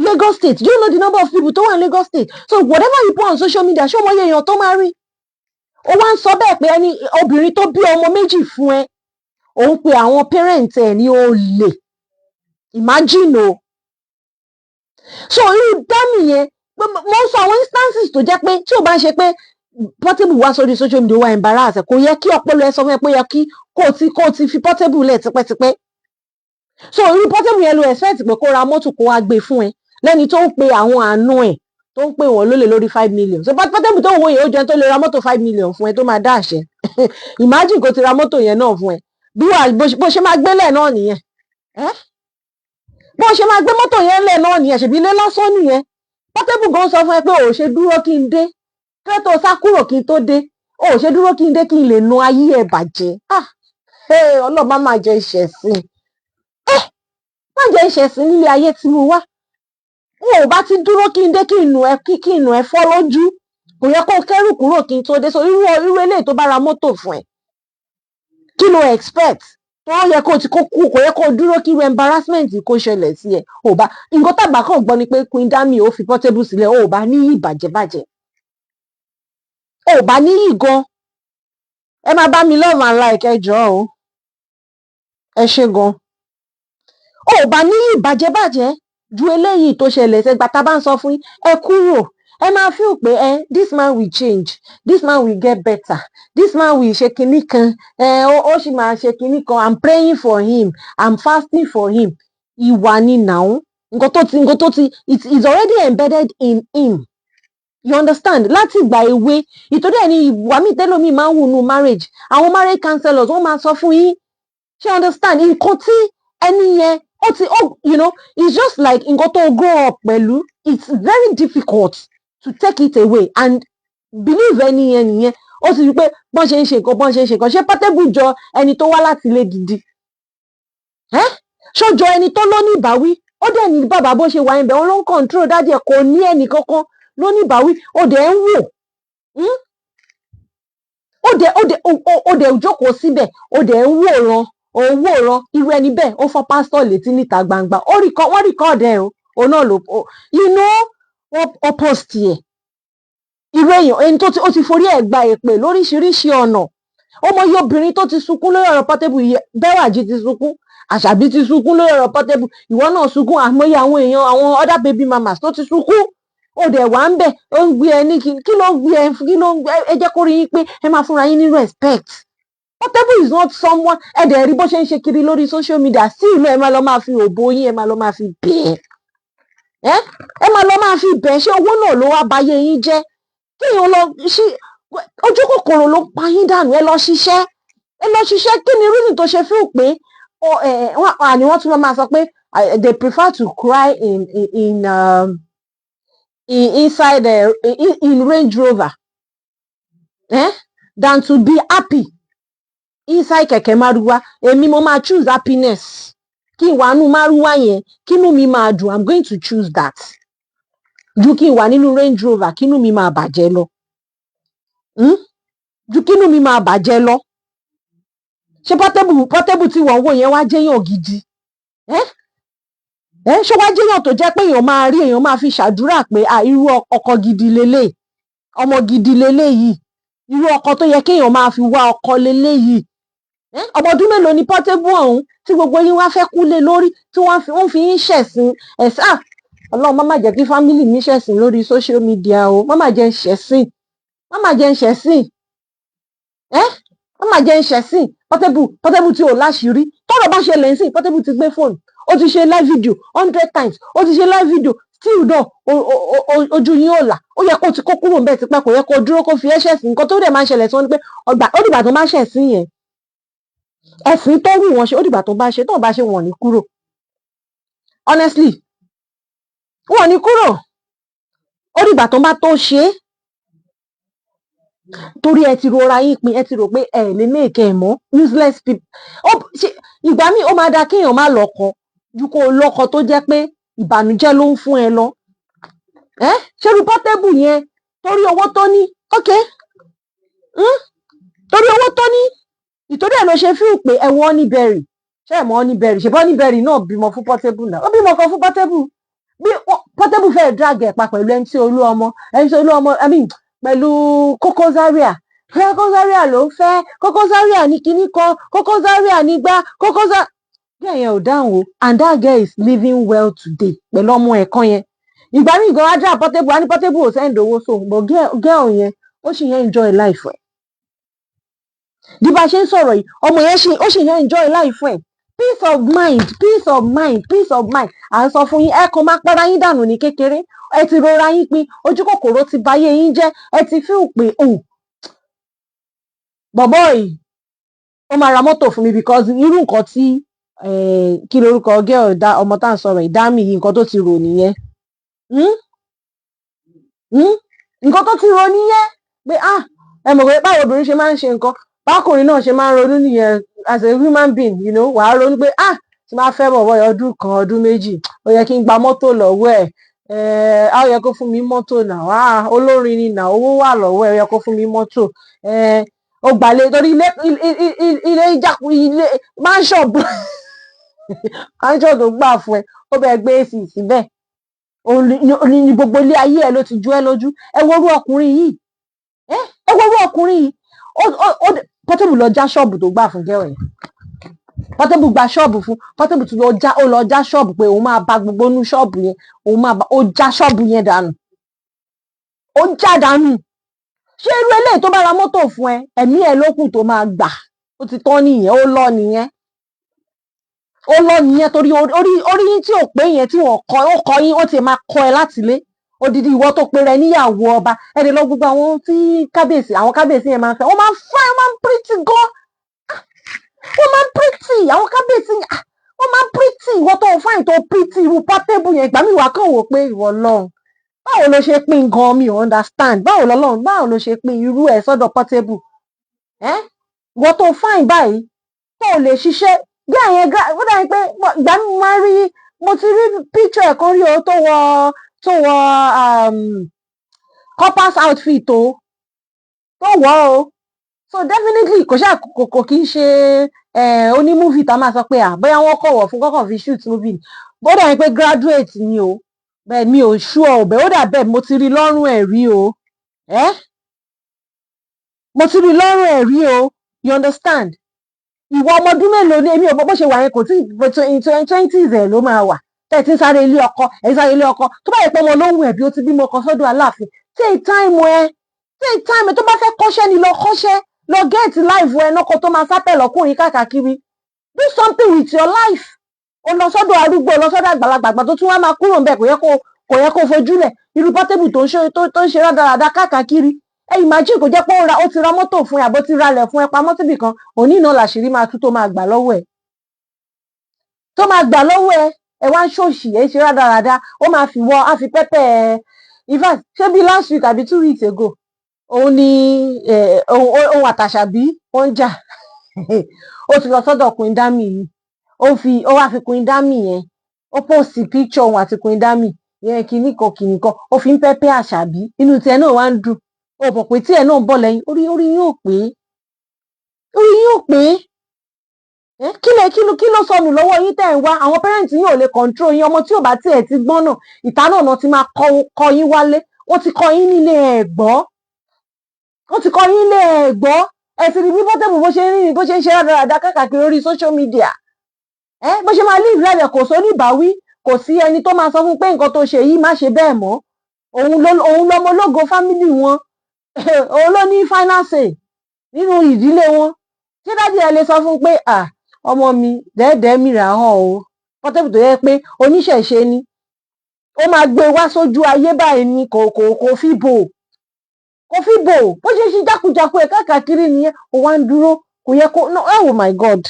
Lagos State do you know the number of people tó wà ní Lagos State so whatever you put on social media ṣé o mọ iye èèyàn tó máa rí ó wá ń sọ bẹ́ẹ̀ pé ẹni obìnrin tó bí ọmọ méjì fún ẹ òun pe àwọn parent ẹ̀ ní olè imagine o so irú dámì yẹn mo sọ àwọn instances tó jẹ́ pé tí o bá ń ṣe pé Portable wá sórí social media wá embarrass ẹ kò yẹ kí ọpọlọ ẹ sọ fún ẹ pé ó yẹ kí kó o ti fi Portable lẹ̀ tipẹ́tipẹ́ so irú Portable yẹn lo expect pé kó ra mọ́tò kó wá gbé fún ẹ lẹ́ni tó ń pe àwọn àánú ẹ̀ tó ń pè wọ́n lólè lórí 5 million so Portable tó wọ yẹn ó jẹun tó lè ra mọ́tò 5 million fún ẹ tó máa dá àṣẹ imagine kó ti ra mọ́tò yẹn náà fún ẹ bí wà bó ṣe máa gbélẹ̀ náà nìyẹn bó ṣe máa gbé mọ́tò yẹn lẹ̀ náà nìyẹn ṣèbí ilé lásán nìyẹn Portable gan sọ fún ẹ pé ò ṣe dúró kí n dé kí tó sá kúrò kí n tó dé ò ṣe dúró kí n dé kí n lè nu ayé ẹ bàjẹ́ ọlọ́ọ̀ má máa jẹ ìṣẹ̀sìn má jẹ ìṣẹ̀sìn nílé ayé tí mo wá wọn ò bá ti dúró kí n dé kí n nù ẹ fọ́ lójú kò yẹ kó kẹ́rù kúrò kí n tó dé so irú eléyìí tó bá ra mọ́tò fún ẹ kí ló expect tó yẹ kó ti kó kú kò yẹ kó dúró kí irú embarrassment kó ṣẹlẹ̀ sí ẹ ò bá nǹkan tàbá kàn gbọ́ ni pé Queen Dami ó fi Portable sílẹ̀ ò bá níyì bàjẹ́bàjẹ́ ò bá níyì gan ẹ máa bá mi love and like ẹ jọ̀ọ́ o ẹ ṣe gan ò bá níyì bàjẹ́bàjẹ́ ju eléyìí tó ṣẹlẹ̀ ṣẹgbà tá a bá ń sọ fún yín ẹ kúrò ẹ máa feel pé this man will change this man will get better this man will ṣe kinní kan ó sì máa ṣe kinní kan I'm praying for him I'm fasting for him ìwà ni nàún nǹkan tó ti it's already embedded in him you understand láti ìgbà èwe ìtọ́jú ẹ̀ ní ìwà mi tẹ́lómi máa ń wù nù marriage àwọn marriage counselors wọ́n máa sọ fún yín ṣé understand nǹkan tí ẹni yẹn you know it's just like nǹkan tó grow up pẹ̀lú it's very difficult to take it away and believe ẹni yẹn nìyẹn ó sì rí pé bọ́n ṣe ń ṣe nǹkan ṣé Portable jọ ẹni tó wá láti ilé gidi ṣó jọ ẹni tó ló ní ìbáwí ó dẹ̀ ní bàbá bó ṣe wà ń bẹ̀ wọ́n ló ń control dájú ẹ̀ kò ní ẹnì kankan ló ní ìbáwí ó dẹ̀ ń wò ó dẹ̀ jókòó síbẹ̀ ó dẹ̀ ń wòran irú ẹni bẹ́ẹ̀ ó fọ́ pásítọ̀ létí níta gbangba wọ́n record ẹ̀ o òun náà ló ó post ẹ̀ irú èèyàn ẹni tó ti forí ẹ̀ gba èpè lóríṣiríṣi ọ̀nà ó mọ iye obìnrin tó ti sunkún lórí ọ̀rọ̀ Portable Bẹ́wàjí ti sunkún Àṣàbí ti sunkún lórí ọ̀rọ̀ Portable ìwọ náà sunkún àmọye àwọn èèyàn àwọn other baby mamas tó ti sunkún ó dẹ̀ wá ń bẹ̀ ó ń gbé ẹ ní kí ló ń gbé ẹ jẹ́ kó rí yín pé ẹ máa fúnra yín ní respect Portable is not someone ẹ dẹ̀ rí bó ṣe ń ṣe kiri lórí social media sí ìlú ẹ máa lọ máa fi òbò yín ẹ máa lọ máa fi bẹ̀ ẹ máa lọ máa fi bẹ̀ ṣé owó náà ló wá bayé yín jẹ́ kí èèyàn lọ sí ojú kòkòrò ló pa yín dànù ẹ lọ ṣiṣẹ́ kí ni reason tó ṣe feel pé àní wọ́n tún máa sọ pé they prefer to cry inside in Range Rover than to be happy inside kẹ̀kẹ́ márúwá èmi mo máa choose happiness kí n wà nínú márúwá yẹn kínú mi máa dùn I'm going to choose that ju kí n wà nínú Range Rover kínú mi máa bàjẹ́ lọ ju kínú mi máa bàjẹ́ lọ ṣé Portable tí wọ́n wò yẹn wá jẹ́yàn gidi ṣé wá jẹ́yàn tó jẹ́ pé èèyàn máa fi ṣàdúrà pé irú ọkọ gidi lélẹ̀ ọmọ gidi lélẹ̀ yìí irú ọkọ tó yẹ kéèyàn máa fi wá ọkọ lélẹ̀ yìí ọmọ ọdún mélòó ni Portable ọ̀hún tí gbogbo yín wá fẹ́ kú lé lórí tí wọ́n fi yín ṣẹ̀sìn ẹ̀sà Ọlọ́run má má jẹ́ kí fámìlì mi ṣẹ̀sìn lórí social media o má má jẹ́ ń ṣẹ̀sìn má má jẹ́ ń ṣẹ̀sìn má má jẹ́ ń ṣẹ̀sìn Portable tí ò láṣìírí tọ́rọ̀ bá ṣẹlẹ̀ ń sìn Portable ti gbé fóònù ó ti ṣe live video 100 times ó ti ṣe live video still náà ojú yín ò là ó yẹ kó ti kó kúrò níbẹ̀ tipẹ́ kò yẹ kó dúró kó fi ẹ̀ṣẹ̀ sí nǹkan tó dẹ̀ máa ń ṣẹlẹ̀ tí wọ́n ní pé ó dìgbà tó máa ṣẹ̀ sí yẹn ẹ̀sìn tó wù wọ́n ṣe ó dìgbà tó bá ṣe tó bá ṣe wọ̀n ní kúrò honestly wọn ò ní kúrò ó dìgbà tó bá tó ṣe é torí ẹ ti rora yín pin ẹ ti rò pé ẹ lè make ẹ mọ́ useless people ìgbà míì ó máa da kéèyàn má lọ́kọ ju kó o lọ́kọ tó jẹ́ pé ìbànújẹ́ ló ń fún ẹ lọ ṣerú Portable yẹn torí owó tó ní ok torí owó tó ní ìtorí ẹ̀ ló ṣe fíìl pé ẹ wọ Honeyberry ṣé ẹ mọ Honeyberry ṣe bọ́ Honeyberry náà bímọ fún Portable náà ó bímọ kan fún Portable bí Portable fẹ́ẹ́ drag ẹ̀ pa pẹ̀lú MC Olúọmọ I mean pẹ̀lú Koko Zaria Koko Zaria ló ń fẹ́ Koko Zaria ní kinní kan Koko Zaria ní gbá Koko Zaria bí ẹ̀yẹn ò dáhùn o and that girl is living well today pẹ̀lú ọmọ ẹ̀kan yẹn ìgbà míì gan adra Portable á ní Portable ò send owó so but girl yẹn ó sì yẹn enjoy life ẹ̀ bí bá ṣe ń sọ̀rọ̀ yìí ọmọ yẹn ó sì yẹn enjoy life ẹ̀ peace of mind peace of mind peace of mind à ń sọ fún yín ẹ kàn máa para yín dànù ní kékeré ẹ ti rora yín pin ojú kòkòrò ti bayé yín jẹ́ ẹ ti fíìl pé bọ̀bọ́ yìí ó máa ra mọ́tò fún mi because irú nǹkan tí kí lorúkọ girl ọmọ tá à ń sọ̀rọ̀ ìdámì yìí nǹkan tó ti rò nìyẹn nǹkan tó ti rò nìyẹn pé ẹ mọ̀ pé báwo obìnrin ṣe máa ń ṣe nǹkan bákùnrin náà ṣe máa ń ronú nìyẹn as a human being wàá ronú pé tí máa fẹ́ bọ̀bọ̀ ọdún kan ọdún méjì ó yẹ kí n gba mọ́tò lọ́wọ́ ẹ̀ á yẹ kó fún mi mọ́tò náà olórin ni náà owó wà lọ́wọ́ ẹ̀ ó yẹ kó fún mi mọ́tò ó gbàlẹ̀ torí ilé ìjàkú ilé mansion tó gbà fún ẹ ó bẹ gbé èsì síbẹ̀ ní gbogbo ilé ayé ẹ ló ti jú ẹ lójú ẹ worú ọkùnrin yìí ẹ worú ọkùnrin yìí Portable lọ já ṣọ́ọ̀bù tó gbà fún gẹ́ọ̀ yẹn Portable gba ṣọ́ọ̀bù fún Portable tó lọ já ṣọ́ọ̀bù pé òun máa ba gbogbo inú ṣọ́ọ̀bù yẹn ó já ṣọ́ọ̀bù yẹn dànù ó já dànù ṣé irú eléyìí tó bá ra mọ́tò fún ẹ ẹ̀mí ẹ lókù tó máa gbà ó ti tán nìyẹn ó lọ nìyẹn torí orí yín tí ò pé yẹn tí wọ́n kọ yín ó ti máa kọ ẹ láti ilé odidi ìwọ tó pe rẹ níyàwó ọba ẹni lọ gbogbo àwọn tí àwọn kábíyèsí yẹn máa ń fẹ́ wọ́n máa ń fine wọ́n máa ń pretty gan wọ́n máa ń pretty àwọn kábíyèsí wọ́n máa ń pretty ìwọ tó fine tó pretty irú Portable yẹn ìgbà mi wà kàn wò pé ìwọ lọ́hùn báwo ló ṣe pín gan mi ò understand báwo ló ṣe pín irú ẹ̀ sọ́dọ̀ Portable ìwọ tó fine báyìí tó lè ṣiṣẹ́ bí àyẹn ó dàbí pé ìgbà mi máa rí mo ti rí picture ẹ̀ kan rí o tó wọ corpus outfit tó wọ̀ o so definitely kò ṣáà kò kí ń ṣe onímúfì tá a máa sọ pé bóyá wọ́n kọ̀ wọ̀ fún kọ́kàn fi shoot movie ni bó dà yín pé graduate ni o bẹ́ẹ̀ mi ò sure o bẹ́ẹ̀ ó dà bẹ́ẹ̀ mo ti rí lọ́rùn ẹ̀ rí o mo ti rí lọ́rùn ẹ̀ rí o you understand ìwọ ọmọ ọdún mélòó ni èmi ò mọ bó ṣe wà yẹn kò tí twenties ẹ̀ ló máa wà tẹ́tí sáré ilé ọkọ tó bá yẹ pé ọmọ lóhùn ẹ̀ bí ó ti bímọ kan sọ́dọ̀ Aláàfin take time tó bá fẹ́ kọ́ṣẹ́ ni lọ kọ́ṣẹ́ lọ get life ẹ náà kó tó máa sápẹ̀ lọ́kùnrin káàkiri do something with your life o lọ sọ́dọ̀ arúgbó o lọ sọ́dọ̀ àgbàlagbà tó tún wá máa kúrò ńbẹ̀ kò yẹ kó fojúlẹ̀ irú Portable tó ń ṣe rádaràda káàkiri imagine kò jẹ́ pé ó ti ra mọ́tò fún ẹ àbó ti ralẹ̀ fún ẹ pamọ́ síbì kan òní náà làṣírí máa tú tó máa gbà lọ́wọ́ ẹ wá ń ṣòṣì ẹ ṣe rádaràda ó máa fi wọ á fi pẹ́pẹ́ in fact ṣé bí last week àbí 2 weeks ago òun ni ohun àtàṣàbí wọ́n ń jà ó ti lọ sọ́dọ̀ Queen Dami yìí ó wá fi Queen Dami yẹn ó post picture òun àti Queen Dami yẹn kìnnìkan ó fi ń pẹ́pẹ́ àṣàbí inú tiẹ̀ náà wá ń dùn ó mọ̀ pé tí ẹ̀ náà ń bọ̀ lẹ́yìn orí yóò pé kí ló sọnù lọ́wọ́ yín tẹ̀ ń wá àwọn pẹ́rẹ́ǹtì yín ò lè control yín ọmọ tí ò bá tiẹ̀ ti gbọ́n náà ìta náà ti máa kọ yín wálé wọ́n ti kọ yín nílé ẹ̀gbọ́n ẹ ti rí bí Portable bó ṣe ń rìn bó ṣe ń ṣe rádaràda káàkiri orí social media bó ṣe máa live life kò sóní ìbáwí kò sí ẹni tó máa sọ fún pé nǹkan tó ṣe yìí má ṣe bẹ́ẹ̀ mọ́ òun lọmọ ológo family wọn òun ló ní final say nínú ìdílé wọn ṣé dájú ẹ lè sọ fún pé ọmọ mi dẹ́ẹ̀dẹ́ mìíràn hàn o Portable tó yẹ pé oníṣẹ̀ṣe ni ó máa gbé wá sójú ayé báyìí ni kò fi bò bó ṣe ṣe jákujàku ẹ̀ káàkiri nìyẹn ó wá ń dúró kò yẹ kó no oh my God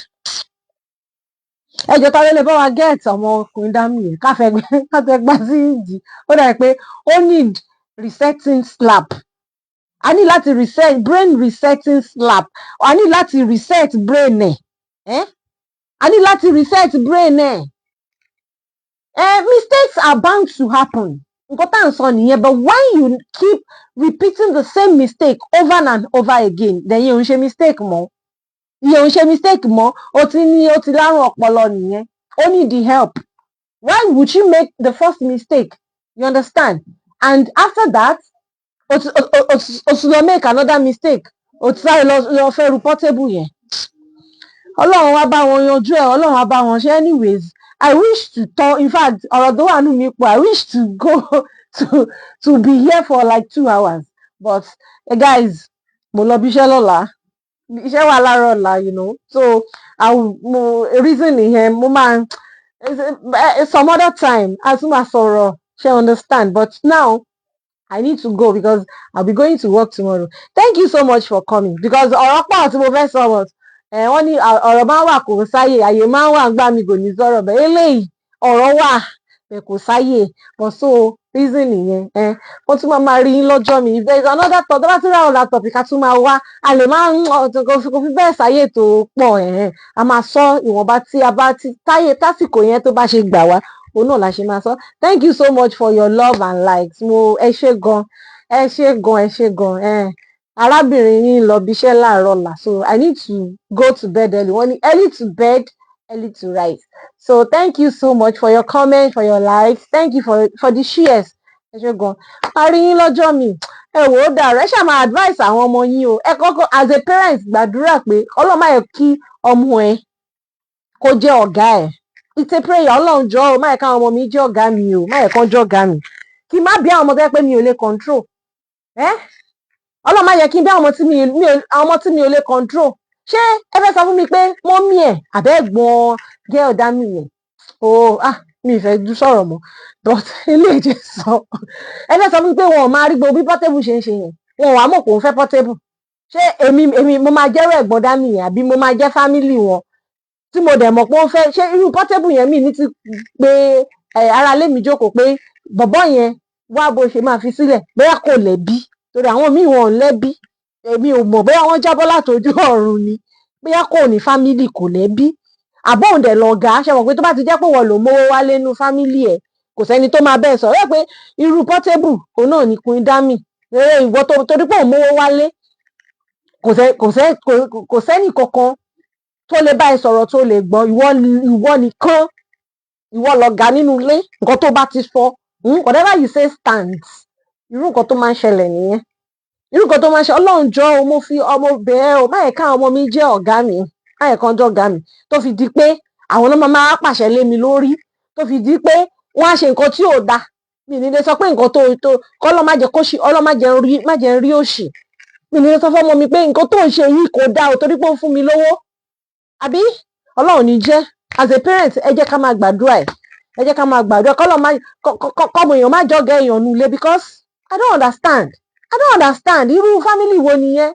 ẹjọ́ ta ló lè bá wa get ọmọ ọkùnrin dámì yẹn káfẹ́ gbá sí ìdí ó dà pé ó need resetting slap a ní láti reset brain resetting slap a ní láti reset brain ẹ̀ a ní láti reset brain ẹ̀ mistakes are bound to happen nǹkan tá à ń sọ nìyẹn but when you keep repeating the same mistake over and over again then yẹn ò ń ṣe mistake mọ́ ìyẹn ò ń ṣe mistake mọ́ o ti lárùn ọpọlọ nìyẹn ó need the help why would you make the first mistake you understand and after that o ti lọ make another mistake o ti sáré lọ fẹ́ ru portable yẹn ọlọ́run wá bá wọn yanjú ẹ̀ ọlọ́run wá bá wọn ṣe anyways I wish to talk in fact ọ̀rọ̀ tó wà nù mí pọ̀ I wish to go to be here for like 2 hours but guys mo lọ bí iṣẹ́ lọ́la iṣẹ́ wà láàárọ̀ ọ̀la you know so mo reason nìyẹn mo máa some other time a tún máa sọ̀rọ̀ ṣe understand but now I need to go because I'll be going to work tomorrow. Thank you so much for coming because ọ̀rọ̀ pọ̀ tí mo fẹ́ sọ but wọ́n ní ọ̀rọ̀ máa ń wà kò sáyè àyè máa ń wà gbà mí kò ní sọ̀rọ̀ bẹ́ẹ̀ eléyìí ọ̀rọ̀ wà bẹ́ẹ̀ kò sáyè but so reason nìyẹn wọ́n tún máa rí yín lọ́jọ́ mi if there is another talk tó bá tún rà ọ̀la topic ká tún máa wá a lè máa kò fi bẹ́ẹ̀ sáyè tó pọ̀ a máa sọ ìwọ̀nba tí a bá ti tásìkò yẹn tó bá ṣe gbà wá òun náà la ṣe máa sọ thank you so much for your love and likes mo ẹ ṣé gan ẹ ṣé gan arábìnrin yín lọ bíṣẹ́ láàárọ̀ ọ̀la so I need to go to bed early wọ́n ní early to bed early to rise so thank you so much for your comment for your likes thank you for the shares ẹ ṣé gan a rí yín lọ́jọ́ mi ẹ wò ó dàrú ẹ ṣáà máa advice àwọn ọmọ yín o ẹ kọ́kọ́ as a parent gbàdúrà pé Ọlọ́run má yẹ kí ọmọ ẹ kó jẹ́ ọ̀gá ẹ̀ it's a prayer Ọlọ́run jọ̀ọ́ o má yẹ káwọn ọmọ mi jẹ́ ọ̀gá mi o má yẹ kán jẹ́ ọ̀gá mi kí má bí àwọn ọmọ tó yẹ pé mi ò lè control Ọlọ́run má yẹ kí n bí àwọn ọmọ tí mi ò lè control ṣé ẹ fẹ́ sọ fún mi pé mọ́mí ẹ̀ àbẹ́gbọ́n girl dá mi yẹn mi ì fẹ́ sọ̀rọ̀ mọ́ but ilé ìjẹ́ sọ ẹ fẹ́ sọ fún mi pé wọn ò máa rí gbogbo bí Portable ṣe ń ṣe yẹn wọn ò wá mọ̀ pé òun fẹ́ Portable ṣé èmi mo máa jẹ́rọ ẹ̀gbọ́n dá mi yẹn àbí mo máa jẹ́ family wọn tí mo dẹ̀ mọ̀ pé ó fẹ́ ṣé irú Portable yẹn mi ní ti pé ara lé mi jókòó pé bọ̀bọ́ yẹn wá bó ṣe máa fi sílẹ̀ bóyá kò lẹ́bí torí àwọn míì wọn ò lẹ́bí èmi ò mọ̀ bóyá wọ́n jábọ́ látòjú ọ̀run ni bóyá kò ní fámìlì kò lẹ́bí àbóhùn dẹ̀ lọ̀gá ṣe mọ̀ pé tó bá ti jẹ́ pé wọ́n lò mówó wálé nú fámìlì ẹ̀ kò sẹ́ni tó máa bẹ́ẹ̀ sọ̀rọ̀ pé irú Portable òun náà ní Queen Dami ìwọ torí pé òun mówó wálé kò sẹ́ni kankan tó lè bá ẹ sọ̀rọ̀ tó lè gbọ́ ìwọ nìkan ìwọ lọ̀gá nínú ilé nǹkan tó bá ti sọ whatever you say stands irú nǹkan tó máa ń ṣẹlẹ̀ nìyẹn irú nǹkan tó máa ń ṣe Ọlọ́run jọ̀ọ́ o mo fi ọmọ bẹ́ẹ̀ o má yẹ káwọn ọmọ mi jẹ́ ọ̀gá mi má yẹ kán jẹ́ ọ̀gá mi tó fi di pé àwọn ọmọ máa pàṣẹ lé mi lórí tó fi di pé wọ́n á ṣe nǹkan tí ò da mi ní lè sọ pé nǹkan tó kọ́lọ́ má jẹ́ kóṣì Ọlọ́run má jẹ́ rí òṣì mi ní lè sọ fọ́mọ mi pé nǹkan tó ń ṣe yìí kò dáa o torí pé ó ń fún mi lówó àbí Ọlọ́run ní jẹ́ as a parent ẹ jẹ́ ká máa gbàdúrà ẹ jẹ́ ká máa gbàdúrà kọ́mọ èèyàn má jọ́gà èèyàn nulẹ̀ because I don't understand irú family wo nìyẹn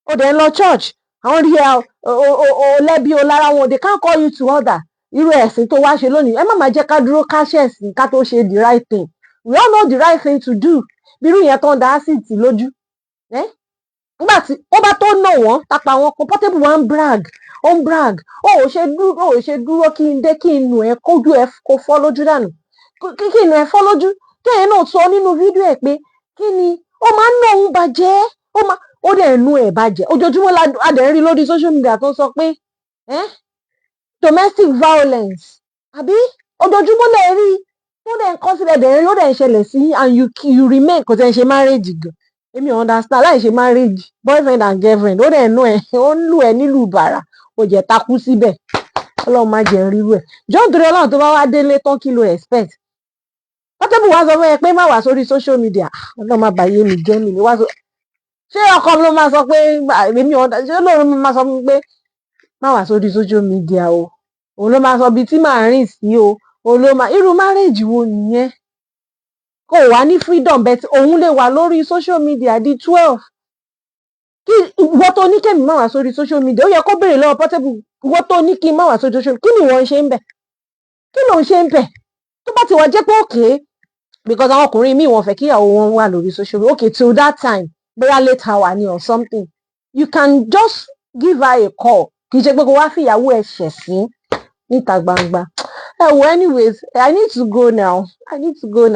o dẹ̀ ń lọ church àwọn rí ẹ o lẹ́bi o lára wọn they can't call you to order irú ẹ̀sìn tó wá ṣe lónìí ẹ má máa jẹ́ ká dúró ká ṣẹ̀sìn ká tó ṣe the right thing we all know the right thing to do bí irú yẹn tó ń da acid lójú nígbà tí ó bá tó nà wọ́n tapa wọn kó Portable wa ń brag ó ṣe dúró kí n dé kí n nù ẹ kójú ẹ kó fọ́ lójú dànù kí n nù ẹ fọ́ lójú kéèyàn náà sọ nínú fídíò ẹ pé kí ni ó máa ń nà òun bàjẹ́ ó dẹ̀ nù ẹ̀ bàjẹ́ ojoojúmọ́ la dẹ̀ ń rí lórí social media tó sọ pé domestic violence àbí ojoojúmọ́ lẹ̀ rí tó dẹ̀ ń kọ́ sílẹ̀ dẹ̀ ń rí ó dẹ̀ ń ṣẹlẹ̀ sí and you remain kò tẹ̀ ń ṣe marriage gan èmi understand láì ṣe marriage boyfriend and girlfriend ó dẹ̀ nù ẹ̀ ó ń lù ẹ̀ nílùú bàrà ó jẹ́ takú síbẹ̀ Ọlọ́run má jẹ́ rírú ẹ̀ john torí Ọlọ́run tó bá wá délé tán kí lo expect Portable wá sọ fún ẹ pé má wá sórí social media Ọlọ́run má bàyé mi jẹ́ mi ní wá sọ ṣé ọkọ ló máa sọ pé èmi ọ̀dà ṣé lóun máa sọ fún mi pé má wá sórí social media o òun ló máa sọ ibi tí màá rìn sí o òun ló máa irú marriage wo nìyẹn kò wá ní freedom bet òun lè wà lórí social media di 12 kí ìwọ tó ní kẹ́mi má wá sórí social media ó yẹ kó béèrè lọ́wọ́ Portable ìwọ tó ní kí n má wá sórí social media kí ni ìwọ ń ṣe ń bẹ̀ kí ló ń ṣe ń bẹ̀ tó bá ti wá jẹ́ pé òkè because àwọn ọkùnrin míì wọ́n fẹ́ kí ìyàwó wọn wà lórí social media okay till that time bóyá late hour ni or something you can just give her a call kì í ṣe pé kó wá fi ìyàwó ẹ̀ ṣẹ̀ sí níta gbangba. Ẹ wo anyways I need to go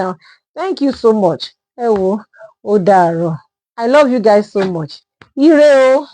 now thank you so much. Ẹ wo ó dàárọ̀ I love you guys so much. Ire o.